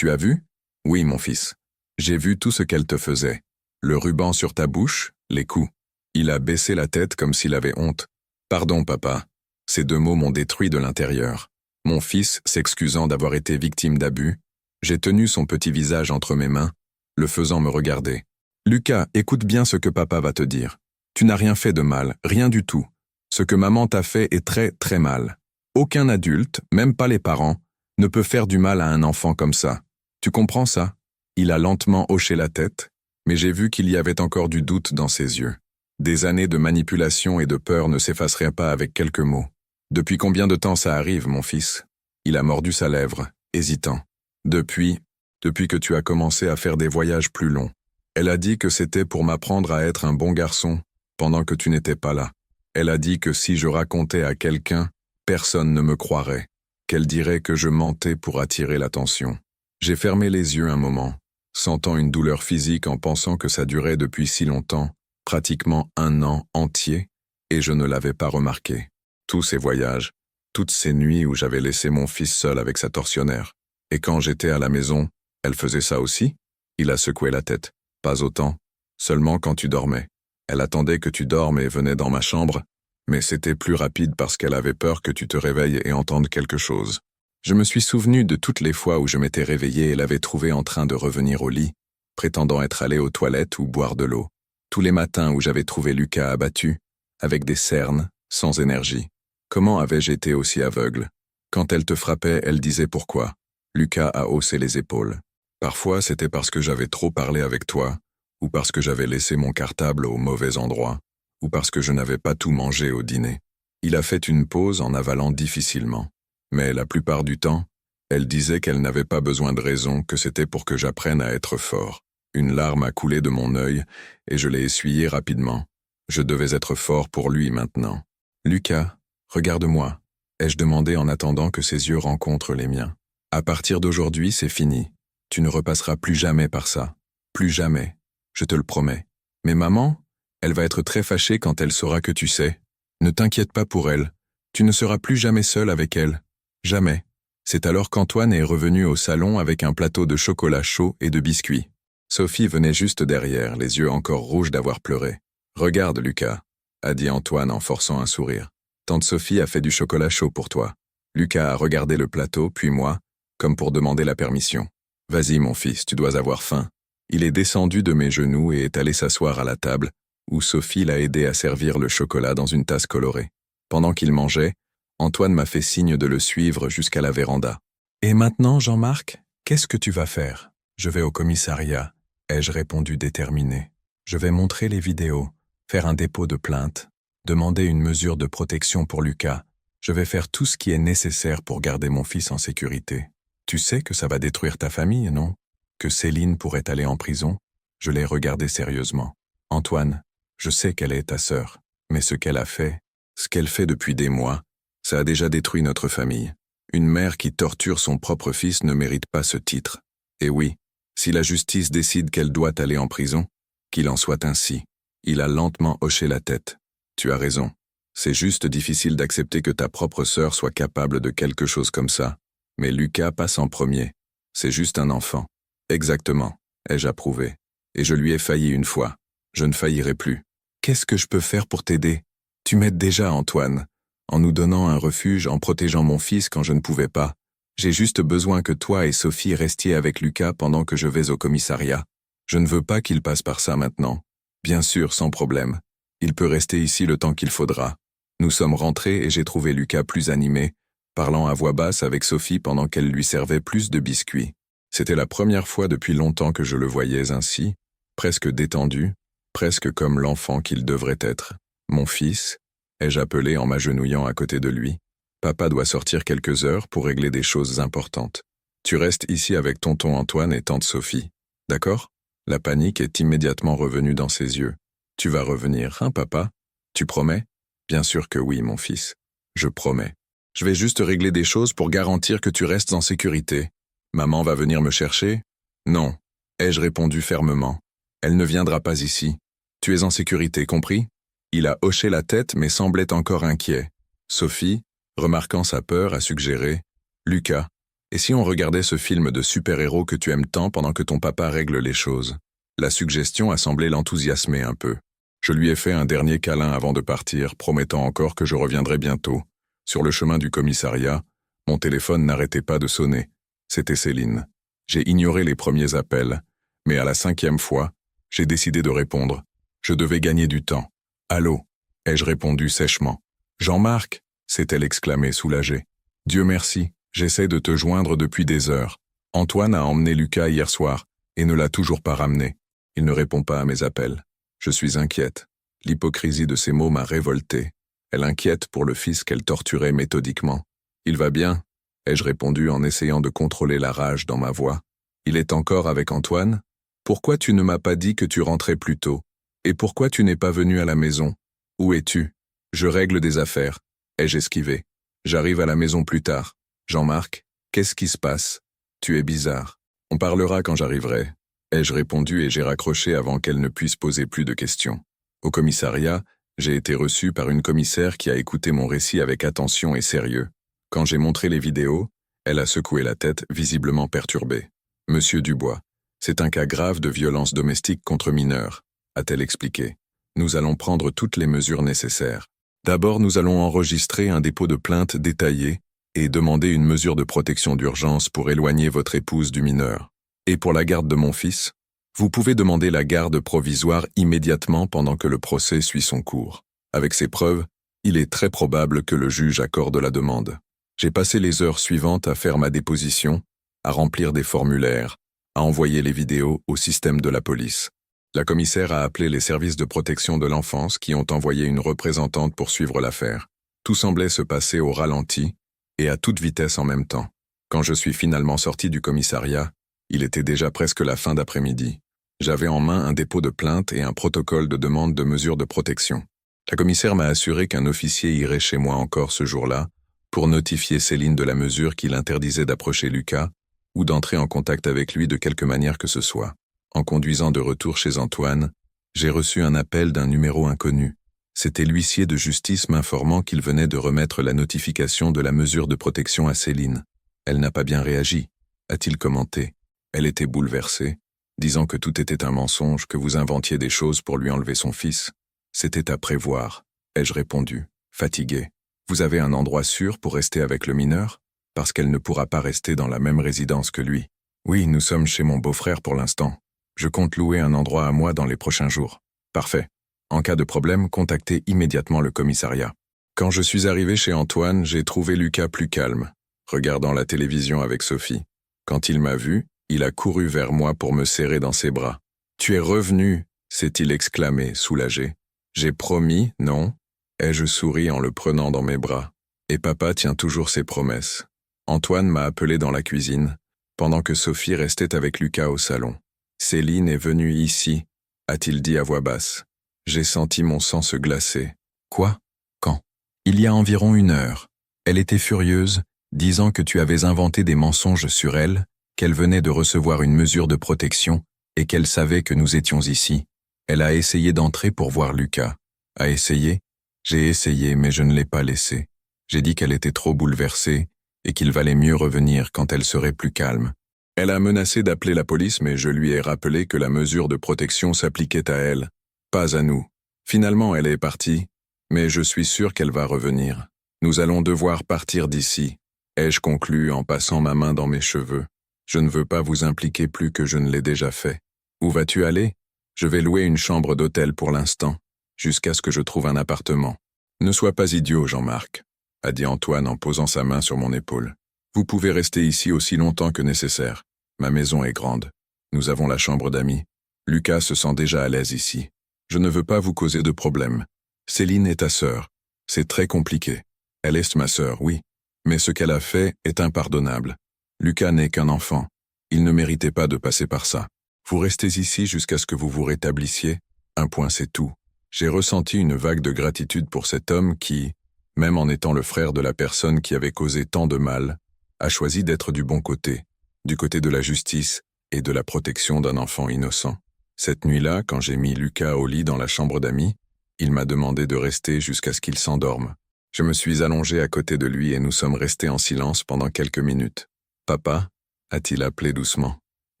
as vu? Oui, mon fils. J'ai vu tout ce qu'elle te faisait. Le ruban sur ta bouche, les coups. Il a baissé la tête comme s'il avait honte. Pardon, papa. Ces deux mots m'ont détruit de l'intérieur. Mon fils, s'excusant d'avoir été victime d'abus, j'ai tenu son petit visage entre mes mains, le faisant me regarder. Lucas, écoute bien ce que papa va te dire. Tu n'as rien fait de mal, rien du tout. Ce que maman t'a fait est très, très mal. Aucun adulte, même pas les parents, ne peut faire du mal à un enfant comme ça. Tu comprends ça? Il a lentement hoché la tête, mais j'ai vu qu'il y avait encore du doute dans ses yeux. Des années de manipulation et de peur ne s'effaceraient pas avec quelques mots. Depuis combien de temps ça arrive, mon fils? Il a mordu sa lèvre, hésitant. Depuis que tu as commencé à faire des voyages plus longs. Elle a dit que c'était pour m'apprendre à être un bon garçon, pendant que tu n'étais pas là. Elle a dit que si je racontais à quelqu'un, personne ne me croirait, qu'elle dirait que je mentais pour attirer l'attention. J'ai fermé les yeux un moment, sentant une douleur physique en pensant que ça durait depuis si longtemps, pratiquement 1 an entier, et je ne l'avais pas remarqué. Tous ces voyages, toutes ces nuits où j'avais laissé mon fils seul avec sa tortionnaire. Et quand j'étais à la maison, elle faisait ça aussi? Il a secoué la tête. Pas autant, seulement quand tu dormais. Elle attendait que tu dormes et venait dans ma chambre, mais c'était plus rapide parce qu'elle avait peur que tu te réveilles et entendes quelque chose. Je me suis souvenu de toutes les fois où je m'étais réveillé et l'avais trouvée en train de revenir au lit, prétendant être allée aux toilettes ou boire de l'eau. Tous les matins où j'avais trouvé Lucas abattu, avec des cernes, sans énergie. Comment avais-je été aussi aveugle? Quand elle te frappait, elle disait pourquoi. Lucas a haussé les épaules. Parfois, c'était parce que j'avais trop parlé avec toi, ou parce que j'avais laissé mon cartable au mauvais endroit, ou parce que je n'avais pas tout mangé au dîner. Il a fait une pause en avalant difficilement. Mais la plupart du temps, elle disait qu'elle n'avait pas besoin de raison, que c'était pour que j'apprenne à être fort. Une larme a coulé de mon œil, et je l'ai essuyée rapidement. Je devais être fort pour lui maintenant. Lucas, regarde-moi, ai-je demandé en attendant que ses yeux rencontrent les miens. À partir d'aujourd'hui, c'est fini. Tu ne repasseras plus jamais par ça. Plus jamais. Je te le promets. Mais maman, elle va être très fâchée quand elle saura que tu sais. Ne t'inquiète pas pour elle. Tu ne seras plus jamais seul avec elle. Jamais. C'est alors qu'Antoine est revenu au salon avec un plateau de chocolat chaud et de biscuits. Sophie venait juste derrière, les yeux encore rouges d'avoir pleuré. « Regarde, Lucas », a dit Antoine en forçant un sourire. « Tante Sophie a fait du chocolat chaud pour toi. » Lucas a regardé le plateau, puis moi, comme pour demander la permission. « Vas-y, mon fils, tu dois avoir faim. » Il est descendu de mes genoux et est allé s'asseoir à la table, où Sophie l'a aidé à servir le chocolat dans une tasse colorée. Pendant qu'il mangeait, Antoine m'a fait signe de le suivre jusqu'à la véranda. « Et maintenant, Jean-Marc, qu'est-ce que tu vas faire? » « Je vais au commissariat, » ai-je répondu déterminé. « Je vais montrer les vidéos, faire un dépôt de plainte, demander une mesure de protection pour Lucas. Je vais faire tout ce qui est nécessaire pour garder mon fils en sécurité. Tu sais que ça va détruire ta famille, non? Que Céline pourrait aller en prison? » Je l'ai regardé sérieusement. « Antoine, je sais qu'elle est ta sœur, mais ce qu'elle a fait, ce qu'elle fait depuis des mois, ça a déjà détruit notre famille. Une mère qui torture son propre fils ne mérite pas ce titre. Et oui, si la justice décide qu'elle doit aller en prison, qu'il en soit ainsi. » Il a lentement hoché la tête. « Tu as raison. C'est juste difficile d'accepter que ta propre sœur soit capable de quelque chose comme ça. Mais Lucas passe en premier. C'est juste un enfant. » « Exactement, ai-je approuvé. Et je lui ai failli une fois. Je ne faillirai plus. Qu'est-ce que je peux faire pour t'aider? Tu m'aides déjà, Antoine, en nous donnant un refuge, en protégeant mon fils quand je ne pouvais pas. J'ai juste besoin que toi et Sophie restiez avec Lucas pendant que je vais au commissariat. Je ne veux pas qu'il passe par ça maintenant. Bien sûr, sans problème. Il peut rester ici le temps qu'il faudra. Nous sommes rentrés et j'ai trouvé Lucas plus animé, parlant à voix basse avec Sophie pendant qu'elle lui servait plus de biscuits. C'était la première fois depuis longtemps que je le voyais ainsi, presque détendu, presque comme l'enfant qu'il devrait être. Mon fils, ai-je appelé en m'agenouillant à côté de lui. Papa doit sortir quelques heures pour régler des choses importantes. Tu restes ici avec tonton Antoine et tante Sophie. D'accord? La panique est immédiatement revenue dans ses yeux. Tu vas revenir, hein, papa? Tu promets? Bien sûr que oui, mon fils. Je promets. Je vais juste régler des choses pour garantir que tu restes en sécurité. Maman va venir me chercher? Non, ai-je répondu fermement. Elle ne viendra pas ici. Tu es en sécurité, compris? Il a hoché la tête mais semblait encore inquiet. Sophie, remarquant sa peur, a suggéré « Lucas, et si on regardait ce film de super-héros que tu aimes tant pendant que ton papa règle les choses ?» La suggestion a semblé l'enthousiasmer un peu. Je lui ai fait un dernier câlin avant de partir, promettant encore que je reviendrai bientôt. Sur le chemin du commissariat, mon téléphone n'arrêtait pas de sonner. C'était Céline. J'ai ignoré les premiers appels, mais à la 5e fois, j'ai décidé de répondre. Je devais gagner du temps. « Allô ?» ai-je répondu sèchement. « Jean-Marc ?» s'est-elle exclamée soulagée. « Dieu merci, j'essaie de te joindre depuis des heures. Antoine a emmené Lucas hier soir et ne l'a toujours pas ramené. Il ne répond pas à mes appels. Je suis inquiète. L'hypocrisie de ces mots m'a révoltée. Elle inquiète pour le fils qu'elle torturait méthodiquement. « Il va bien ?» ai-je répondu en essayant de contrôler la rage dans ma voix. « Il est encore avec Antoine? Pourquoi tu ne m'as pas dit que tu rentrais plus tôt? Et pourquoi tu n'es pas venu à la maison? Où es-tu? Je règle des affaires. » ai-je esquivé. « J'arrive à la maison plus tard. Jean-Marc, qu'est-ce qui se passe? Tu es bizarre. On parlera quand j'arriverai. » ai-je répondu et j'ai raccroché avant qu'elle ne puisse poser plus de questions. Au commissariat, j'ai été reçu par une commissaire qui a écouté mon récit avec attention et sérieux. Quand j'ai montré les vidéos, elle a secoué la tête, visiblement perturbée. « Monsieur Dubois, c'est un cas grave de violence domestique contre mineurs, » a-t-elle expliqué. « Nous allons prendre toutes les mesures nécessaires. D'abord, nous allons enregistrer un dépôt de plainte détaillé et demander une mesure de protection d'urgence pour éloigner votre épouse du mineur. Et pour la garde de mon fils, vous pouvez demander la garde provisoire immédiatement pendant que le procès suit son cours. Avec ces preuves, il est très probable que le juge accorde la demande. J'ai passé les heures suivantes à faire ma déposition, à remplir des formulaires, à envoyer les vidéos au système de la police. La commissaire a appelé les services de protection de l'enfance qui ont envoyé une représentante pour suivre l'affaire. Tout semblait se passer au ralenti et à toute vitesse en même temps. Quand je suis finalement sorti du commissariat, il était déjà presque la fin d'après-midi. J'avais en main un dépôt de plainte et un protocole de demande de mesures de protection. La commissaire m'a assuré qu'un officier irait chez moi encore ce jour-là pour notifier Céline de la mesure qui l'interdisait d'approcher Lucas ou d'entrer en contact avec lui de quelque manière que ce soit. En conduisant de retour chez Antoine, j'ai reçu un appel d'un numéro inconnu. C'était l'huissier de justice m'informant qu'il venait de remettre la notification de la mesure de protection à Céline. Elle n'a pas bien réagi, a-t-il commenté. Elle était bouleversée, disant que tout était un mensonge, que vous inventiez des choses pour lui enlever son fils. C'était à prévoir, ai-je répondu, fatigué. Vous avez un endroit sûr pour rester avec le mineur? Parce qu'elle ne pourra pas rester dans la même résidence que lui. Oui, nous sommes chez mon beau-frère pour l'instant. Je compte louer un endroit à moi dans les prochains jours. Parfait. En cas de problème, contactez immédiatement le commissariat. Quand je suis arrivé chez Antoine, j'ai trouvé Lucas plus calme, regardant la télévision avec Sophie. Quand il m'a vu, il a couru vers moi pour me serrer dans ses bras. « Tu es revenu !» s'est-il exclamé, soulagé. « J'ai promis, non ?» ai-je souri en le prenant dans mes bras. Et papa tient toujours ses promesses. Antoine m'a appelé dans la cuisine, pendant que Sophie restait avec Lucas au salon. « Céline est venue ici », a-t-il dit à voix basse. J'ai senti mon sang se glacer. « Quoi? Quand ?»« Il y a environ 1 heure. Elle était furieuse, disant que tu avais inventé des mensonges sur elle, qu'elle venait de recevoir une mesure de protection et qu'elle savait que nous étions ici. Elle a essayé d'entrer pour voir Lucas. A essayé? J'ai essayé, mais je ne l'ai pas laissé. J'ai dit qu'elle était trop bouleversée et qu'il valait mieux revenir quand elle serait plus calme. Elle a menacé d'appeler la police, mais je lui ai rappelé que la mesure de protection s'appliquait à elle, pas à nous. Finalement, elle est partie, mais je suis sûr qu'elle va revenir. Nous allons devoir partir d'ici, ai-je conclu en passant ma main dans mes cheveux. Je ne veux pas vous impliquer plus que je ne l'ai déjà fait. Où vas-tu aller? Je vais louer une chambre d'hôtel pour l'instant, jusqu'à ce que je trouve un appartement. Ne sois pas idiot, Jean-Marc, a dit Antoine en posant sa main sur mon épaule. Vous pouvez rester ici aussi longtemps que nécessaire. Ma maison est grande. Nous avons la chambre d'amis. Lucas se sent déjà à l'aise ici. Je ne veux pas vous causer de problème. Céline est ta sœur. C'est très compliqué. Elle est ma sœur, oui. Mais ce qu'elle a fait est impardonnable. Lucas n'est qu'un enfant. Il ne méritait pas de passer par ça. Vous restez ici jusqu'à ce que vous vous rétablissiez. Un point, c'est tout. J'ai ressenti une vague de gratitude pour cet homme qui, même en étant le frère de la personne qui avait causé tant de mal, a choisi d'être du bon côté, du côté de la justice et de la protection d'un enfant innocent. Cette nuit-là, quand j'ai mis Lucas au lit dans la chambre d'amis, il m'a demandé de rester jusqu'à ce qu'il s'endorme. Je me suis allongé à côté de lui et nous sommes restés en silence pendant quelques minutes. « Papa » a-t-il appelé doucement. «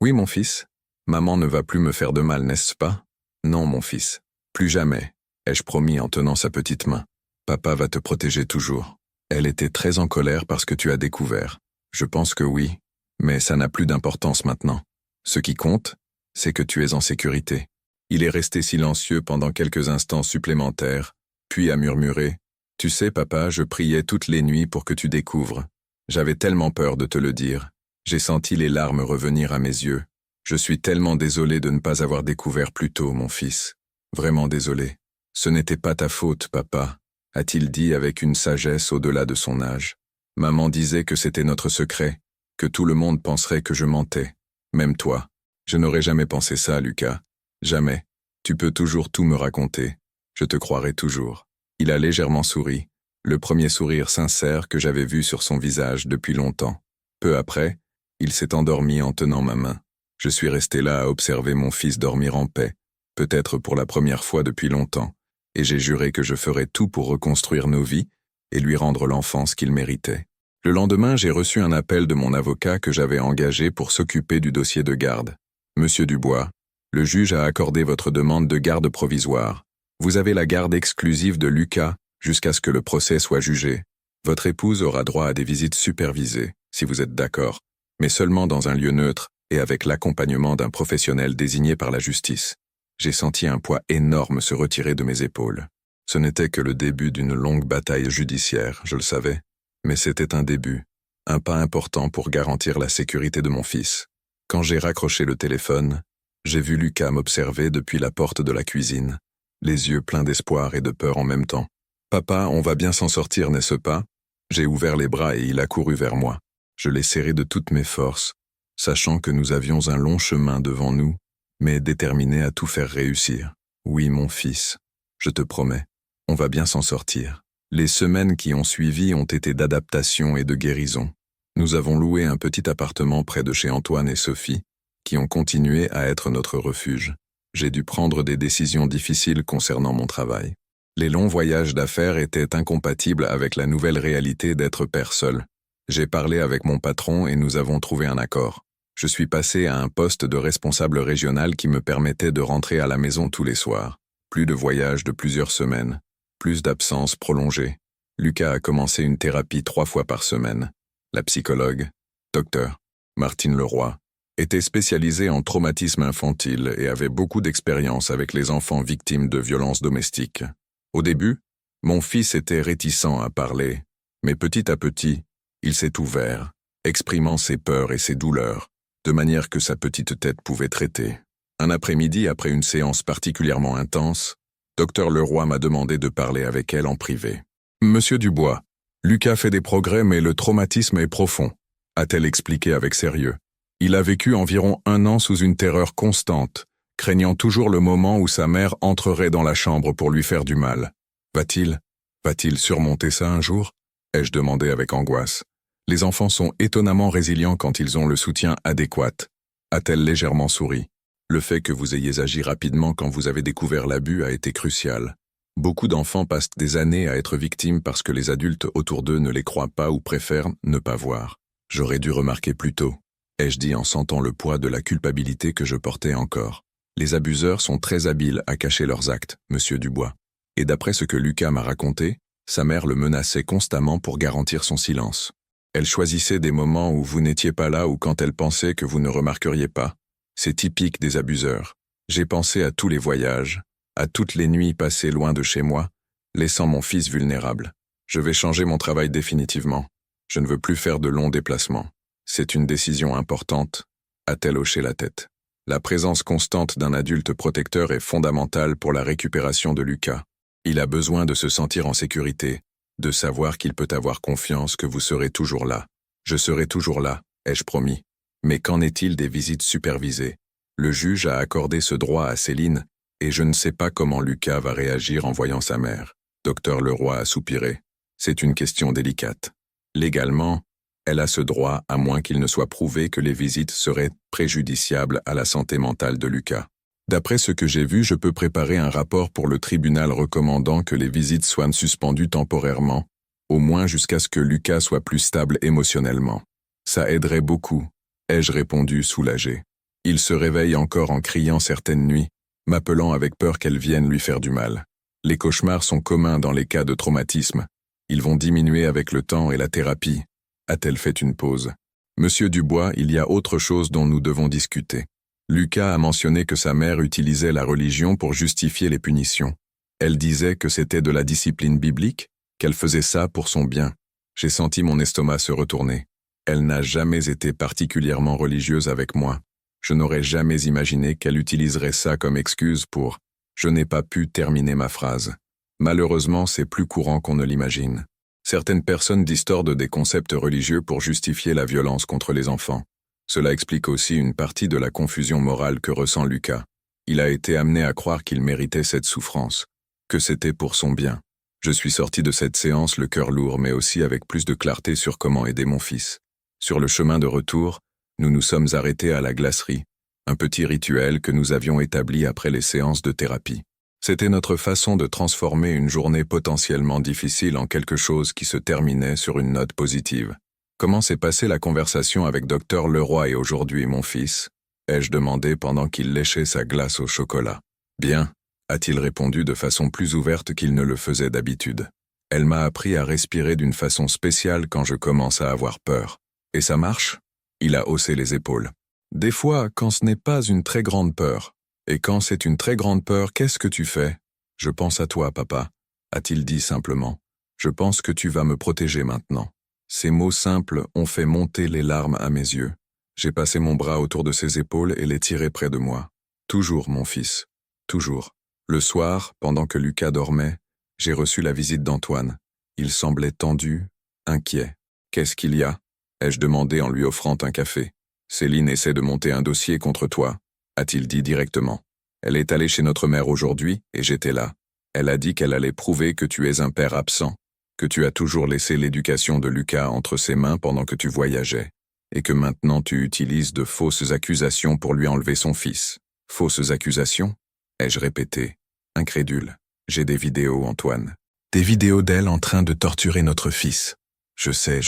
Oui, mon fils. Maman ne va plus me faire de mal, n'est-ce pas? »« Non, mon fils. Plus jamais, ai-je promis en tenant sa petite main. Papa va te protéger toujours. » Elle était très en colère parce que tu as découvert. Je pense que oui, mais ça n'a plus d'importance maintenant. Ce qui compte, c'est que tu es en sécurité. Il est resté silencieux pendant quelques instants supplémentaires, puis a murmuré « Tu sais, papa, je priais toutes les nuits pour que tu découvres. J'avais tellement peur de te le dire. J'ai senti les larmes revenir à mes yeux. Je suis tellement désolé de ne pas avoir découvert plus tôt, mon fils. Vraiment désolé. Ce n'était pas ta faute, papa, a-t-il dit avec une sagesse au-delà de son âge. Maman disait que c'était notre secret, que tout le monde penserait que je mentais. Même toi. Je n'aurais jamais pensé ça, Lucas. Jamais. Tu peux toujours tout me raconter. Je te croirai toujours. Il a légèrement souri, le premier sourire sincère que j'avais vu sur son visage depuis longtemps. Peu après, il s'est endormi en tenant ma main. Je suis resté là à observer mon fils dormir en paix, peut-être pour la première fois depuis longtemps, et j'ai juré que je ferais tout pour reconstruire nos vies et lui rendre l'enfance qu'il méritait. Le lendemain, j'ai reçu un appel de mon avocat que j'avais engagé pour s'occuper du dossier de garde. Monsieur Dubois, le juge a accordé votre demande de garde provisoire. Vous avez la garde exclusive de Lucas jusqu'à ce que le procès soit jugé. Votre épouse aura droit à des visites supervisées, si vous êtes d'accord, mais seulement dans un lieu neutre et avec l'accompagnement d'un professionnel désigné par la justice. J'ai senti un poids énorme se retirer de mes épaules. Ce n'était que le début d'une longue bataille judiciaire, je le savais, mais c'était un début, un pas important pour garantir la sécurité de mon fils. Quand j'ai raccroché le téléphone, j'ai vu Lucas m'observer depuis la porte de la cuisine, les yeux pleins d'espoir et de peur en même temps. « Papa, on va bien s'en sortir, n'est-ce pas ?» J'ai ouvert les bras et il a couru vers moi. Je l'ai serré de toutes mes forces, sachant que nous avions un long chemin devant nous, mais déterminé à tout faire réussir. « Oui, mon fils, je te promets, on va bien s'en sortir. » Les semaines qui ont suivi ont été d'adaptation et de guérison. Nous avons loué un petit appartement près de chez Antoine et Sophie, qui ont continué à être notre refuge. J'ai dû prendre des décisions difficiles concernant mon travail. Les longs voyages d'affaires étaient incompatibles avec la nouvelle réalité d'être père seul. J'ai parlé avec mon patron et nous avons trouvé un accord. Je suis passé à un poste de responsable régional qui me permettait de rentrer à la maison tous les soirs. Plus de voyages de plusieurs semaines. Plus d'absences prolongées. Lucas a commencé une thérapie 3 fois par semaine. La psychologue, Dr. Martine Leroy, était spécialisée en traumatisme infantile et avait beaucoup d'expérience avec les enfants victimes de violences domestiques. Au début, mon fils était réticent à parler, mais petit à petit, il s'est ouvert, exprimant ses peurs et ses douleurs, de manière que sa petite tête pouvait traiter. Un après-midi, après une séance particulièrement intense, Dr. Leroy m'a demandé de parler avec elle en privé. « Monsieur Dubois, Lucas fait des progrès mais le traumatisme est profond, a-t-elle expliqué avec sérieux. Il a vécu environ 1 an sous une terreur constante, craignant toujours le moment où sa mère entrerait dans la chambre pour lui faire du mal. Va-t-il surmonter ça un jour? Ai-je demandé avec angoisse. Les enfants sont étonnamment résilients quand ils ont le soutien adéquat. A-t-elle légèrement souri. Le fait que vous ayez agi rapidement quand vous avez découvert l'abus a été crucial. Beaucoup d'enfants passent des années à être victimes parce que les adultes autour d'eux ne les croient pas ou préfèrent ne pas voir. J'aurais dû remarquer plus tôt. ai-je dit en sentant le poids de la culpabilité que je portais encore. Les abuseurs sont très habiles à cacher leurs actes, monsieur Dubois. Et d'après ce que Lucas m'a raconté, sa mère le menaçait constamment pour garantir son silence. Elle choisissait des moments où vous n'étiez pas là ou quand elle pensait que vous ne remarqueriez pas. C'est typique des abuseurs. J'ai pensé à tous les voyages, à toutes les nuits passées loin de chez moi, laissant mon fils vulnérable. Je vais changer mon travail définitivement. Je ne veux plus faire de longs déplacements. C'est une décision importante, a-t-elle hoché la tête. La présence constante d'un adulte protecteur est fondamentale pour la récupération de Lucas. Il a besoin de se sentir en sécurité, de savoir qu'il peut avoir confiance que vous serez toujours là. Je serai toujours là, ai-je promis. Mais qu'en est-il des visites supervisées? Le juge a accordé ce droit à Céline, et je ne sais pas comment Lucas va réagir en voyant sa mère. Docteur Leroy a soupiré. C'est une question délicate. Légalement, elle a ce droit à moins qu'il ne soit prouvé que les visites seraient préjudiciables à la santé mentale de Lucas. D'après ce que j'ai vu, je peux préparer un rapport pour le tribunal recommandant que les visites soient suspendues temporairement, au moins jusqu'à ce que Lucas soit plus stable émotionnellement. Ça aiderait beaucoup, ai-je répondu soulagé. Il se réveille encore en criant certaines nuits, m'appelant avec peur qu'elle vienne lui faire du mal. Les cauchemars sont communs dans les cas de traumatisme. Ils vont diminuer avec le temps et la thérapie. A-t-elle fait une pause? Monsieur Dubois, il y a autre chose dont nous devons discuter. Lucas a mentionné que sa mère utilisait la religion pour justifier les punitions. Elle disait que c'était de la discipline biblique, qu'elle faisait ça pour son bien. J'ai senti mon estomac se retourner. Elle n'a jamais été particulièrement religieuse avec moi. Je n'aurais jamais imaginé qu'elle utiliserait ça comme excuse pour « je n'ai pas pu terminer ma phrase ». Malheureusement, c'est plus courant qu'on ne l'imagine. Certaines personnes distordent des concepts religieux pour justifier la violence contre les enfants. Cela explique aussi une partie de la confusion morale que ressent Lucas. Il a été amené à croire qu'il méritait cette souffrance, que c'était pour son bien. Je suis sorti de cette séance le cœur lourd, mais aussi avec plus de clarté sur comment aider mon fils. Sur le chemin de retour, nous nous sommes arrêtés à la glacerie, un petit rituel que nous avions établi après les séances de thérapie. C'était notre façon de transformer une journée potentiellement difficile en quelque chose qui se terminait sur une note positive. Comment s'est passée la conversation avec Dr Leroy et aujourd'hui, mon fils? Ai-je demandé pendant qu'il léchait sa glace au chocolat. Bien, a-t-il répondu de façon plus ouverte qu'il ne le faisait d'habitude. Elle m'a appris à respirer d'une façon spéciale quand je commence à avoir peur. Et ça marche? Il a haussé les épaules. Des fois, quand ce n'est pas une très grande peur. Et quand c'est une très grande peur, qu'est-ce que tu fais? Je pense à toi, papa, a-t-il dit simplement. Je pense que tu vas me protéger maintenant. Ces mots simples ont fait monter les larmes à mes yeux. J'ai passé mon bras autour de ses épaules et les tiré près de moi. Toujours, mon fils. Toujours. Le soir, pendant que Lucas dormait, j'ai reçu la visite d'Antoine. Il semblait tendu, inquiet. Qu'est-ce qu'il y a? Ai-je demandé en lui offrant un café. Céline essaie de monter un dossier contre toi, a-t-il dit directement. Elle est allée chez notre mère aujourd'hui et j'étais là. Elle a dit qu'elle allait prouver que tu es un père absent, que tu as toujours laissé l'éducation de Lucas entre ses mains pendant que tu voyageais, et que maintenant tu utilises de fausses accusations pour lui enlever son fils. Fausses accusations? Ai-je répété, incrédule. J'ai des vidéos, Antoine. Des vidéos d'elle en train de torturer notre fils. Je sais,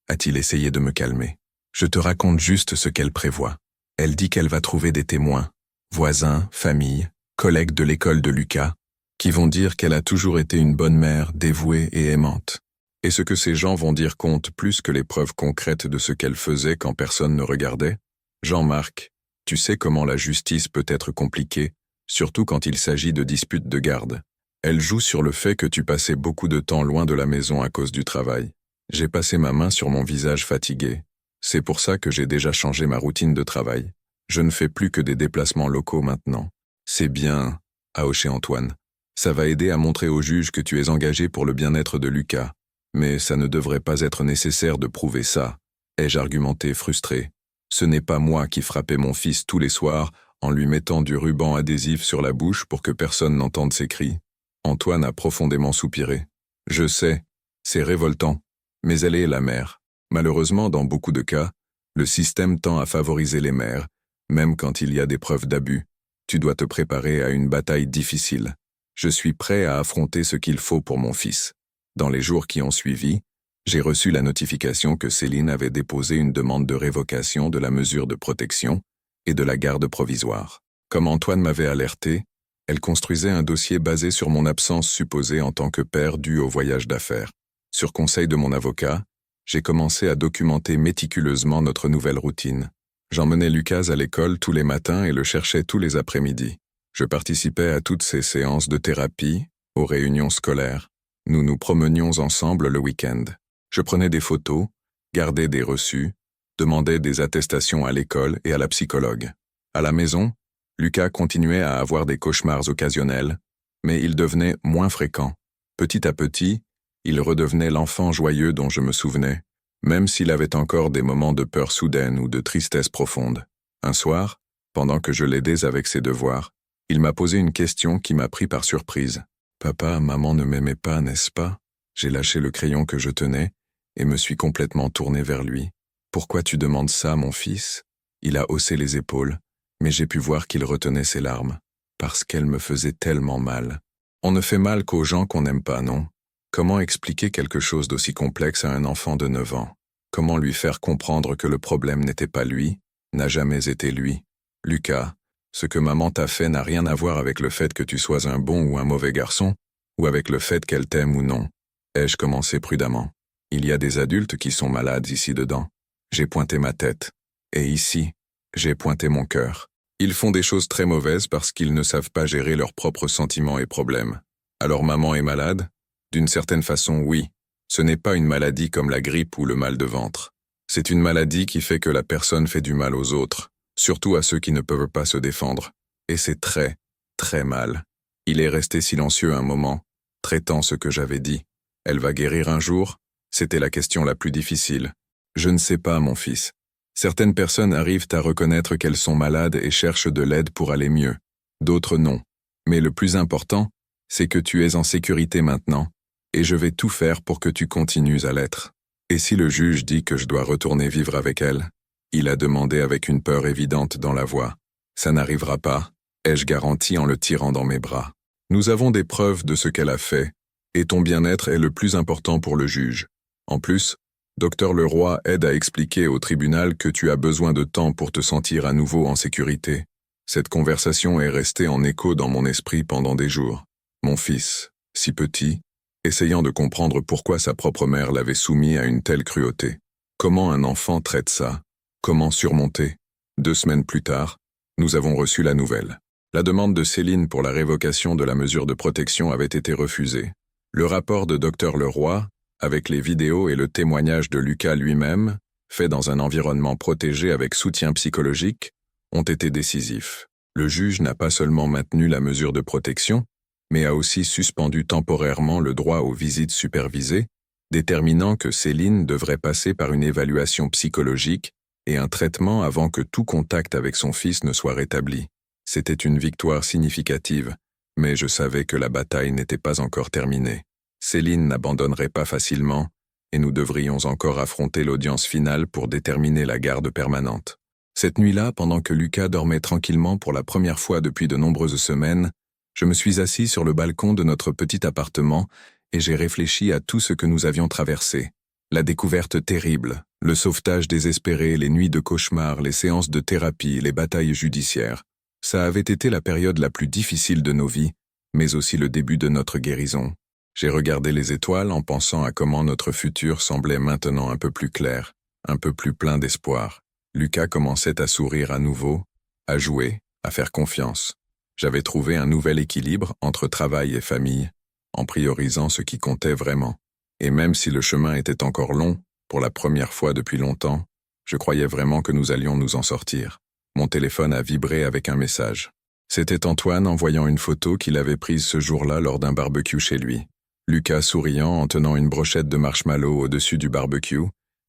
a-t-il essayé de me calmer. Je te raconte juste ce qu'elle prévoit. Elle dit qu'elle va trouver des témoins, voisins, familles, collègues de l'école de Lucas, qui vont dire qu'elle a toujours été une bonne mère, dévouée et aimante. Et ce que ces gens vont dire compte plus que les preuves concrètes de ce qu'elle faisait quand personne ne regardait. Jean-Marc, tu sais comment la justice peut être compliquée, surtout quand il s'agit de disputes de garde. Elle joue sur le fait que tu passais beaucoup de temps loin de la maison à cause du travail. J'ai passé ma main sur mon visage fatigué. C'est pour ça que j'ai déjà changé ma routine de travail. Je ne fais plus que des déplacements locaux maintenant. C'est bien, a hoché Antoine. Ça va aider à montrer au juge que tu es engagé pour le bien-être de Lucas. Mais ça ne devrait pas être nécessaire de prouver ça, ai-je argumenté frustré. Ce n'est pas moi qui frappais mon fils tous les soirs en lui mettant du ruban adhésif sur la bouche pour que personne n'entende ses cris. Antoine a profondément soupiré. Je sais, c'est révoltant, mais elle est la mère. Malheureusement, dans beaucoup de cas, le système tend à favoriser les mères, même quand il y a des preuves d'abus. Tu dois te préparer à une bataille difficile. Je suis prêt à affronter ce qu'il faut pour mon fils. Dans les jours qui ont suivi, J'ai reçu la notification que Céline avait déposé une demande de révocation de la mesure de protection et de la garde provisoire. Comme Antoine m'avait alerté, elle construisait un dossier basé sur mon absence supposée en tant que père due au voyage d'affaires. Sur conseil de mon avocat, j'ai commencé à documenter méticuleusement notre nouvelle routine. J'emmenais Lucas à l'école tous les matins et le cherchais tous les après-midi. Je participais à toutes ses séances de thérapie, aux réunions scolaires. Nous nous promenions ensemble le week-end. Je prenais des photos, gardais des reçus, demandais des attestations à l'école et à la psychologue. À la maison, Lucas continuait à avoir des cauchemars occasionnels, mais ils devenaient moins fréquents. Petit à petit, il redevenait l'enfant joyeux dont je me souvenais, même s'il avait encore des moments de peur soudaine ou de tristesse profonde. Un soir, pendant que je l'aidais avec ses devoirs, il m'a posé une question qui m'a pris par surprise. « Papa, maman ne m'aimait pas, n'est-ce pas ?» J'ai lâché le crayon que je tenais et me suis complètement tourné vers lui. « Pourquoi tu demandes ça, mon fils ?» Il a haussé les épaules, mais j'ai pu voir qu'il retenait ses larmes. Parce qu'elle me faisait tellement mal. On ne fait mal qu'aux gens qu'on n'aime pas, non? Comment expliquer quelque chose d'aussi complexe à un enfant de 9 ans? Comment lui faire comprendre que le problème n'était pas lui, n'a jamais été lui? Lucas, ce que maman t'a fait n'a rien à voir avec le fait que tu sois un bon ou un mauvais garçon, ou avec le fait qu'elle t'aime ou non. Ai-je commencé prudemment? Il y a des adultes qui sont malades ici-dedans. J'ai pointé ma tête. Et ici, j'ai pointé mon cœur. Ils font des choses très mauvaises parce qu'ils ne savent pas gérer leurs propres sentiments et problèmes. Alors maman est malade? D'une certaine façon, oui. Ce n'est pas une maladie comme la grippe ou le mal de ventre. C'est une maladie qui fait que la personne fait du mal aux autres, surtout à ceux qui ne peuvent pas se défendre. Et c'est très, très mal. Il est resté silencieux un moment, traitant ce que j'avais dit. Elle va guérir un jour? C'était la question la plus difficile. Je ne sais pas, mon fils. Certaines personnes arrivent à reconnaître qu'elles sont malades et cherchent de l'aide pour aller mieux. D'autres non. Mais le plus important, c'est que tu es en sécurité maintenant, et je vais tout faire pour que tu continues à l'être. Et si le juge dit que je dois retourner vivre avec elle? Il a demandé avec une peur évidente dans la voix. Ça n'arrivera pas, ai-je garanti en le tirant dans mes bras. Nous avons des preuves de ce qu'elle a fait, et ton bien-être est le plus important pour le juge. En plus, Dr Leroy aide à expliquer au tribunal que tu as besoin de temps pour te sentir à nouveau en sécurité. Cette conversation est restée en écho dans mon esprit pendant des jours. Mon fils, si petit, essayant de comprendre pourquoi sa propre mère l'avait soumis à une telle cruauté. Comment un enfant traite ça? Comment surmonter? 2 semaines plus tard, nous avons reçu la nouvelle. La demande de Céline pour la révocation de la mesure de protection avait été refusée. Le rapport de Dr Leroy, avec les vidéos et le témoignage de Lucas lui-même, fait dans un environnement protégé avec soutien psychologique, ont été décisifs. Le juge n'a pas seulement maintenu la mesure de protection, mais a aussi suspendu temporairement le droit aux visites supervisées, déterminant que Céline devrait passer par une évaluation psychologique et un traitement avant que tout contact avec son fils ne soit rétabli. C'était une victoire significative, mais je savais que la bataille n'était pas encore terminée. Céline n'abandonnerait pas facilement, et nous devrions encore affronter l'audience finale pour déterminer la garde permanente. Cette nuit-là, pendant que Lucas dormait tranquillement pour la première fois depuis de nombreuses semaines, je me suis assis sur le balcon de notre petit appartement et j'ai réfléchi à tout ce que nous avions traversé. La découverte terrible, le sauvetage désespéré, les nuits de cauchemar, les séances de thérapie, les batailles judiciaires. Ça avait été la période la plus difficile de nos vies, mais aussi le début de notre guérison. J'ai regardé les étoiles en pensant à comment notre futur semblait maintenant un peu plus clair, un peu plus plein d'espoir. Lucas commençait à sourire à nouveau, à jouer, à faire confiance. J'avais trouvé un nouvel équilibre entre travail et famille, en priorisant ce qui comptait vraiment. Et même si le chemin était encore long, pour la première fois depuis longtemps, je croyais vraiment que nous allions nous en sortir. Mon téléphone a vibré avec un message. C'était Antoine envoyant une photo qu'il avait prise ce jour-là lors d'un barbecue chez lui. Lucas souriant en tenant une brochette de marshmallow au-dessus du barbecue,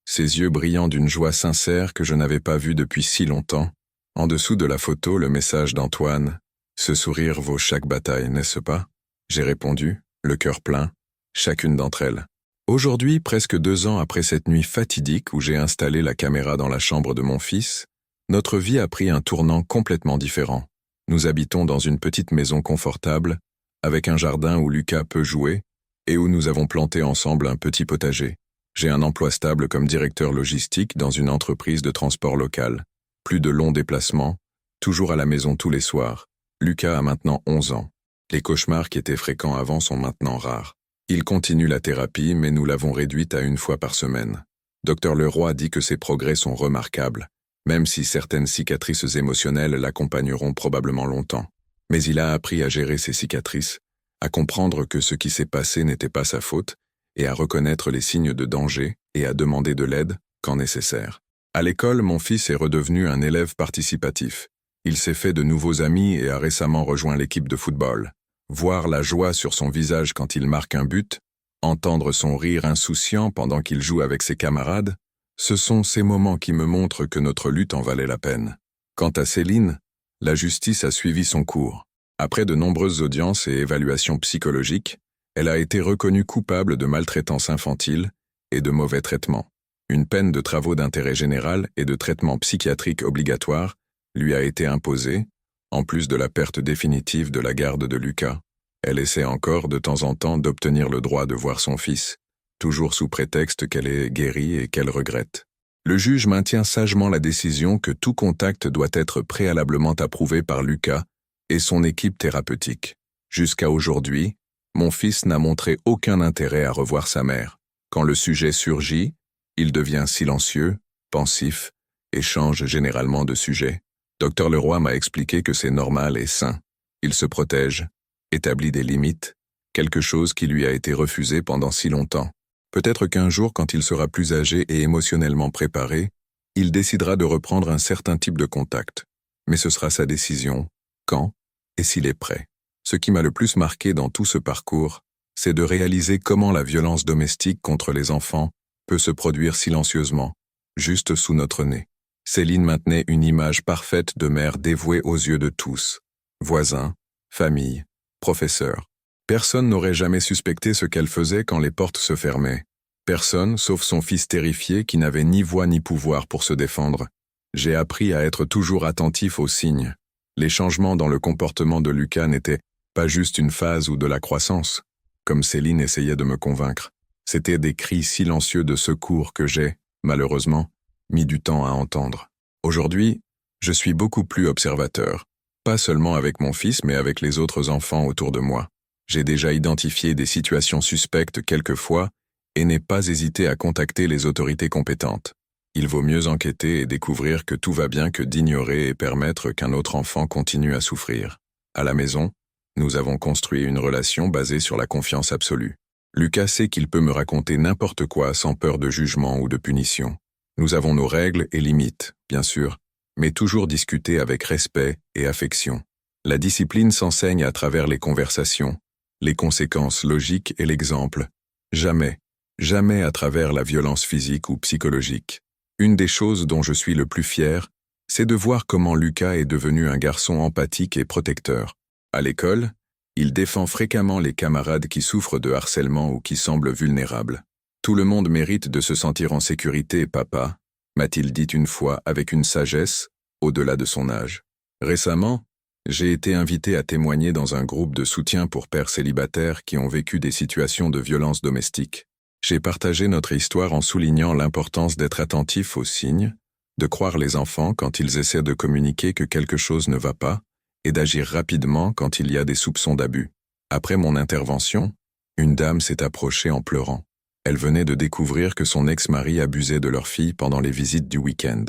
ses yeux brillant d'une joie sincère que je n'avais pas vue depuis si longtemps. En dessous de la photo, le message d'Antoine. Ce sourire vaut chaque bataille, n'est-ce pas? J'ai répondu, le cœur plein, chacune d'entre elles. Aujourd'hui, presque 2 ans après cette nuit fatidique où j'ai installé la caméra dans la chambre de mon fils, notre vie a pris un tournant complètement différent. Nous habitons dans une petite maison confortable, avec un jardin où Lucas peut jouer, et où nous avons planté ensemble un petit potager. J'ai un emploi stable comme directeur logistique dans une entreprise de transport local. Plus de longs déplacements, toujours à la maison tous les soirs. Lucas a maintenant 11 ans. Les cauchemars qui étaient fréquents avant sont maintenant rares. Il continue la thérapie, mais nous l'avons réduite à 1 fois par semaine. Dr Leroy dit que ses progrès sont remarquables, même si certaines cicatrices émotionnelles l'accompagneront probablement longtemps. Mais il a appris à gérer ses cicatrices, à comprendre que ce qui s'est passé n'était pas sa faute, et à reconnaître les signes de danger et à demander de l'aide quand nécessaire. À l'école, mon fils est redevenu un élève participatif. Il s'est fait de nouveaux amis et a récemment rejoint l'équipe de football. Voir la joie sur son visage quand il marque un but, entendre son rire insouciant pendant qu'il joue avec ses camarades, ce sont ces moments qui me montrent que notre lutte en valait la peine. Quant à Céline, la justice a suivi son cours. Après de nombreuses audiences et évaluations psychologiques, elle a été reconnue coupable de maltraitance infantile et de mauvais traitements. Une peine de travaux d'intérêt général et de traitement psychiatrique obligatoire lui a été imposée, en plus de la perte définitive de la garde de Lucas. Elle essaie encore de temps en temps d'obtenir le droit de voir son fils, toujours sous prétexte qu'elle est guérie et qu'elle regrette. Le juge maintient sagement la décision que tout contact doit être préalablement approuvé par Lucas et son équipe thérapeutique. Jusqu'à aujourd'hui, mon fils n'a montré aucun intérêt à revoir sa mère. Quand le sujet surgit, il devient silencieux, pensif et change généralement de sujet. Dr Leroy m'a expliqué que c'est normal et sain. Il se protège, établit des limites, quelque chose qui lui a été refusé pendant si longtemps. Peut-être qu'un jour, quand il sera plus âgé et émotionnellement préparé, il décidera de reprendre un certain type de contact. Mais ce sera sa décision, quand et s'il est prêt. Ce qui m'a le plus marqué dans tout ce parcours, c'est de réaliser comment la violence domestique contre les enfants peut se produire silencieusement, juste sous notre nez. Céline maintenait une image parfaite de mère dévouée aux yeux de tous. Voisins, famille, professeurs. Personne n'aurait jamais suspecté ce qu'elle faisait quand les portes se fermaient. Personne, sauf son fils terrifié qui n'avait ni voix ni pouvoir pour se défendre. J'ai appris à être toujours attentif aux signes. Les changements dans le comportement de Lucas n'étaient pas juste une phase ou de la croissance, comme Céline essayait de me convaincre. C'étaient des cris silencieux de secours que j'ai, malheureusement, mis du temps à entendre. Aujourd'hui, je suis beaucoup plus observateur, pas seulement avec mon fils mais avec les autres enfants autour de moi. J'ai déjà identifié des situations suspectes quelquefois et n'ai pas hésité à contacter les autorités compétentes. Il vaut mieux enquêter et découvrir que tout va bien que d'ignorer et permettre qu'un autre enfant continue à souffrir. À la maison, nous avons construit une relation basée sur la confiance absolue. Lucas sait qu'il peut me raconter n'importe quoi sans peur de jugement ou de punition. Nous avons nos règles et limites, bien sûr, mais toujours discuter avec respect et affection. La discipline s'enseigne à travers les conversations, les conséquences logiques et l'exemple. Jamais, jamais à travers la violence physique ou psychologique. Une des choses dont je suis le plus fier, c'est de voir comment Lucas est devenu un garçon empathique et protecteur. À l'école, il défend fréquemment les camarades qui souffrent de harcèlement ou qui semblent vulnérables. Tout le monde mérite de se sentir en sécurité, papa, m'a-t-il dit une fois avec une sagesse, au-delà de son âge. Récemment, j'ai été invité à témoigner dans un groupe de soutien pour pères célibataires qui ont vécu des situations de violence domestique. J'ai partagé notre histoire en soulignant l'importance d'être attentif aux signes, de croire les enfants quand ils essaient de communiquer que quelque chose ne va pas, et d'agir rapidement quand il y a des soupçons d'abus. Après mon intervention, une dame s'est approchée en pleurant. Elle venait de découvrir que son ex-mari abusait de leur fille pendant les visites du week-end.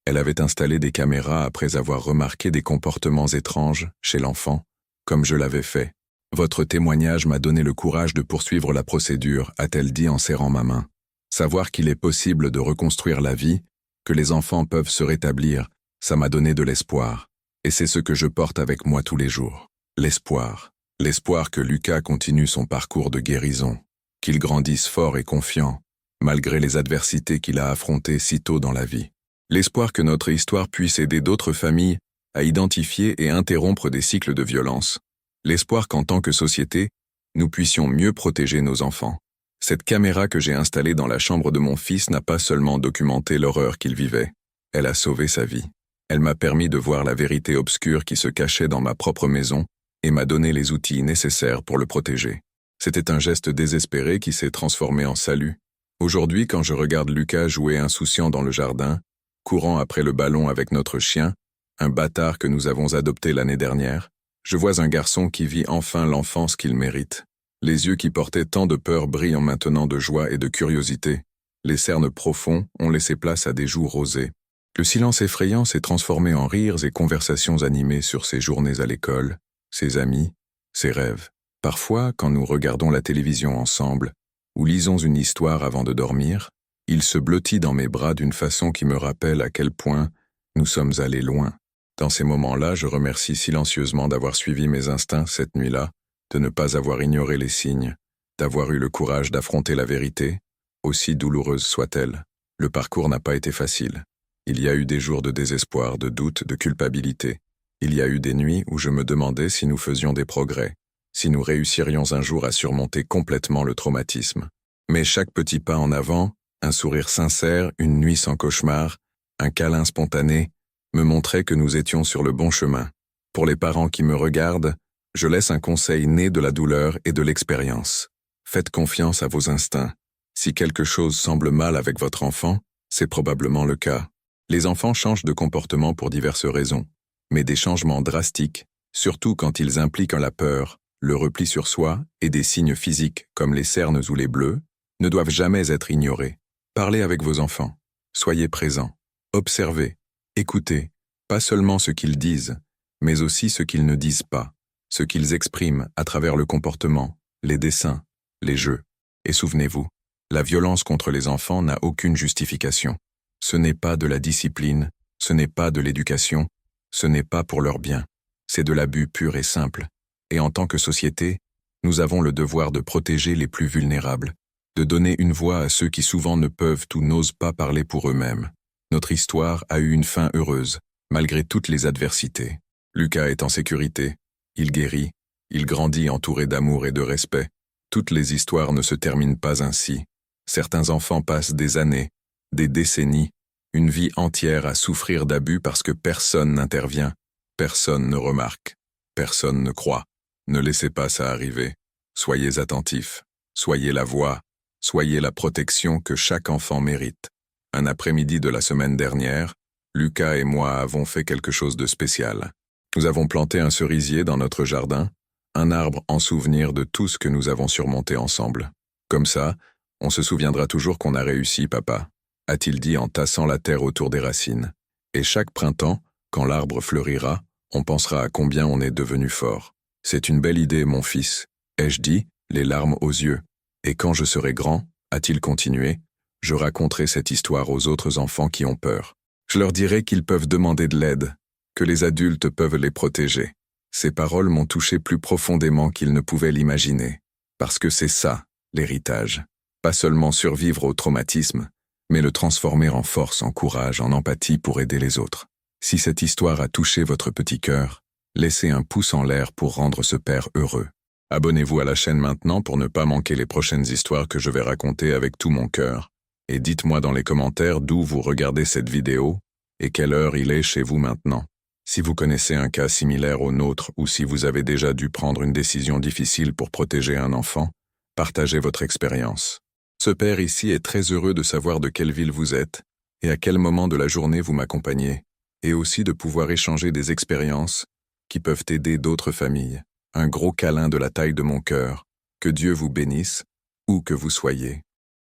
Elle avait installé des caméras après avoir remarqué des comportements étranges chez l'enfant, comme je l'avais fait. Votre témoignage m'a donné le courage de poursuivre la procédure, a-t-elle dit en serrant ma main. Savoir qu'il est possible de reconstruire la vie, que les enfants peuvent se rétablir, ça m'a donné de l'espoir. Et c'est ce que je porte avec moi tous les jours. L'espoir. L'espoir que Lucas continue son parcours de guérison, qu'il grandisse fort et confiant, malgré les adversités qu'il a affrontées si tôt dans la vie. L'espoir que notre histoire puisse aider d'autres familles à identifier et interrompre des cycles de violence. L'espoir qu'en tant que société, nous puissions mieux protéger nos enfants. Cette caméra que j'ai installée dans la chambre de mon fils n'a pas seulement documenté l'horreur qu'il vivait, elle a sauvé sa vie. Elle m'a permis de voir la vérité obscure qui se cachait dans ma propre maison et m'a donné les outils nécessaires pour le protéger. C'était un geste désespéré qui s'est transformé en salut. Aujourd'hui, quand je regarde Lucas jouer insouciant dans le jardin, courant après le ballon avec notre chien, un bâtard que nous avons adopté l'année dernière, je vois un garçon qui vit enfin l'enfance qu'il mérite. Les yeux qui portaient tant de peur brillent maintenant de joie et de curiosité. Les cernes profonds ont laissé place à des joues rosées. Le silence effrayant s'est transformé en rires et conversations animées sur ses journées à l'école, ses amis, ses rêves. Parfois, quand nous regardons la télévision ensemble, ou lisons une histoire avant de dormir, il se blottit dans mes bras d'une façon qui me rappelle à quel point nous sommes allés loin. Dans ces moments-là, je remercie silencieusement d'avoir suivi mes instincts cette nuit-là, de ne pas avoir ignoré les signes, d'avoir eu le courage d'affronter la vérité, aussi douloureuse soit-elle. Le parcours n'a pas été facile. Il y a eu des jours de désespoir, de doute, de culpabilité. Il y a eu des nuits où je me demandais si nous faisions des progrès, si nous réussirions un jour à surmonter complètement le traumatisme. Mais chaque petit pas en avant, un sourire sincère, une nuit sans cauchemar, un câlin spontané, me montrait que nous étions sur le bon chemin. Pour les parents qui me regardent, je laisse un conseil né de la douleur et de l'expérience. Faites confiance à vos instincts. Si quelque chose semble mal avec votre enfant, c'est probablement le cas. Les enfants changent de comportement pour diverses raisons, mais des changements drastiques, surtout quand ils impliquent la peur, le repli sur soi et des signes physiques comme les cernes ou les bleus, ne doivent jamais être ignorés. Parlez avec vos enfants. Soyez présents. Observez. Écoutez. Pas seulement ce qu'ils disent, mais aussi ce qu'ils ne disent pas, ce qu'ils expriment à travers le comportement, les dessins, les jeux. Et souvenez-vous, la violence contre les enfants n'a aucune justification. Ce n'est pas de la discipline, ce n'est pas de l'éducation, ce n'est pas pour leur bien. C'est de l'abus pur et simple. Et en tant que société, nous avons le devoir de protéger les plus vulnérables, de donner une voix à ceux qui souvent ne peuvent ou n'osent pas parler pour eux-mêmes. Notre histoire a eu une fin heureuse, malgré toutes les adversités. Lucas est en sécurité, il guérit, il grandit entouré d'amour et de respect. Toutes les histoires ne se terminent pas ainsi. Certains enfants passent des années, des décennies, une vie entière à souffrir d'abus parce que personne n'intervient, personne ne remarque, personne ne croit. Ne laissez pas ça arriver. Soyez attentifs, soyez la voix, soyez la protection que chaque enfant mérite. Un après-midi de la semaine dernière, Lucas et moi avons fait quelque chose de spécial. Nous avons planté un cerisier dans notre jardin, un arbre en souvenir de tout ce que nous avons surmonté ensemble. Comme ça, on se souviendra toujours qu'on a réussi, papa, a-t-il dit en tassant la terre autour des racines. Et chaque printemps, quand l'arbre fleurira, on pensera à combien on est devenu fort. C'est une belle idée, mon fils, ai-je dit, les larmes aux yeux. Et quand je serai grand, a-t-il continué, je raconterai cette histoire aux autres enfants qui ont peur. Je leur dirai qu'ils peuvent demander de l'aide, que les adultes peuvent les protéger. Ces paroles m'ont touché plus profondément qu'ils ne pouvaient l'imaginer. Parce que c'est ça, l'héritage. Pas seulement survivre au traumatisme, mais le transformer en force, en courage, en empathie pour aider les autres. Si cette histoire a touché votre petit cœur, laissez un pouce en l'air pour rendre ce père heureux. Abonnez-vous à la chaîne maintenant pour ne pas manquer les prochaines histoires que je vais raconter avec tout mon cœur. Et dites-moi dans les commentaires d'où vous regardez cette vidéo et quelle heure il est chez vous maintenant. Si vous connaissez un cas similaire au nôtre ou si vous avez déjà dû prendre une décision difficile pour protéger un enfant, partagez votre expérience. Ce père ici est très heureux de savoir de quelle ville vous êtes et à quel moment de la journée vous m'accompagnez, et aussi de pouvoir échanger des expériences qui peuvent aider d'autres familles. Un gros câlin de la taille de mon cœur. Que Dieu vous bénisse, où que vous soyez.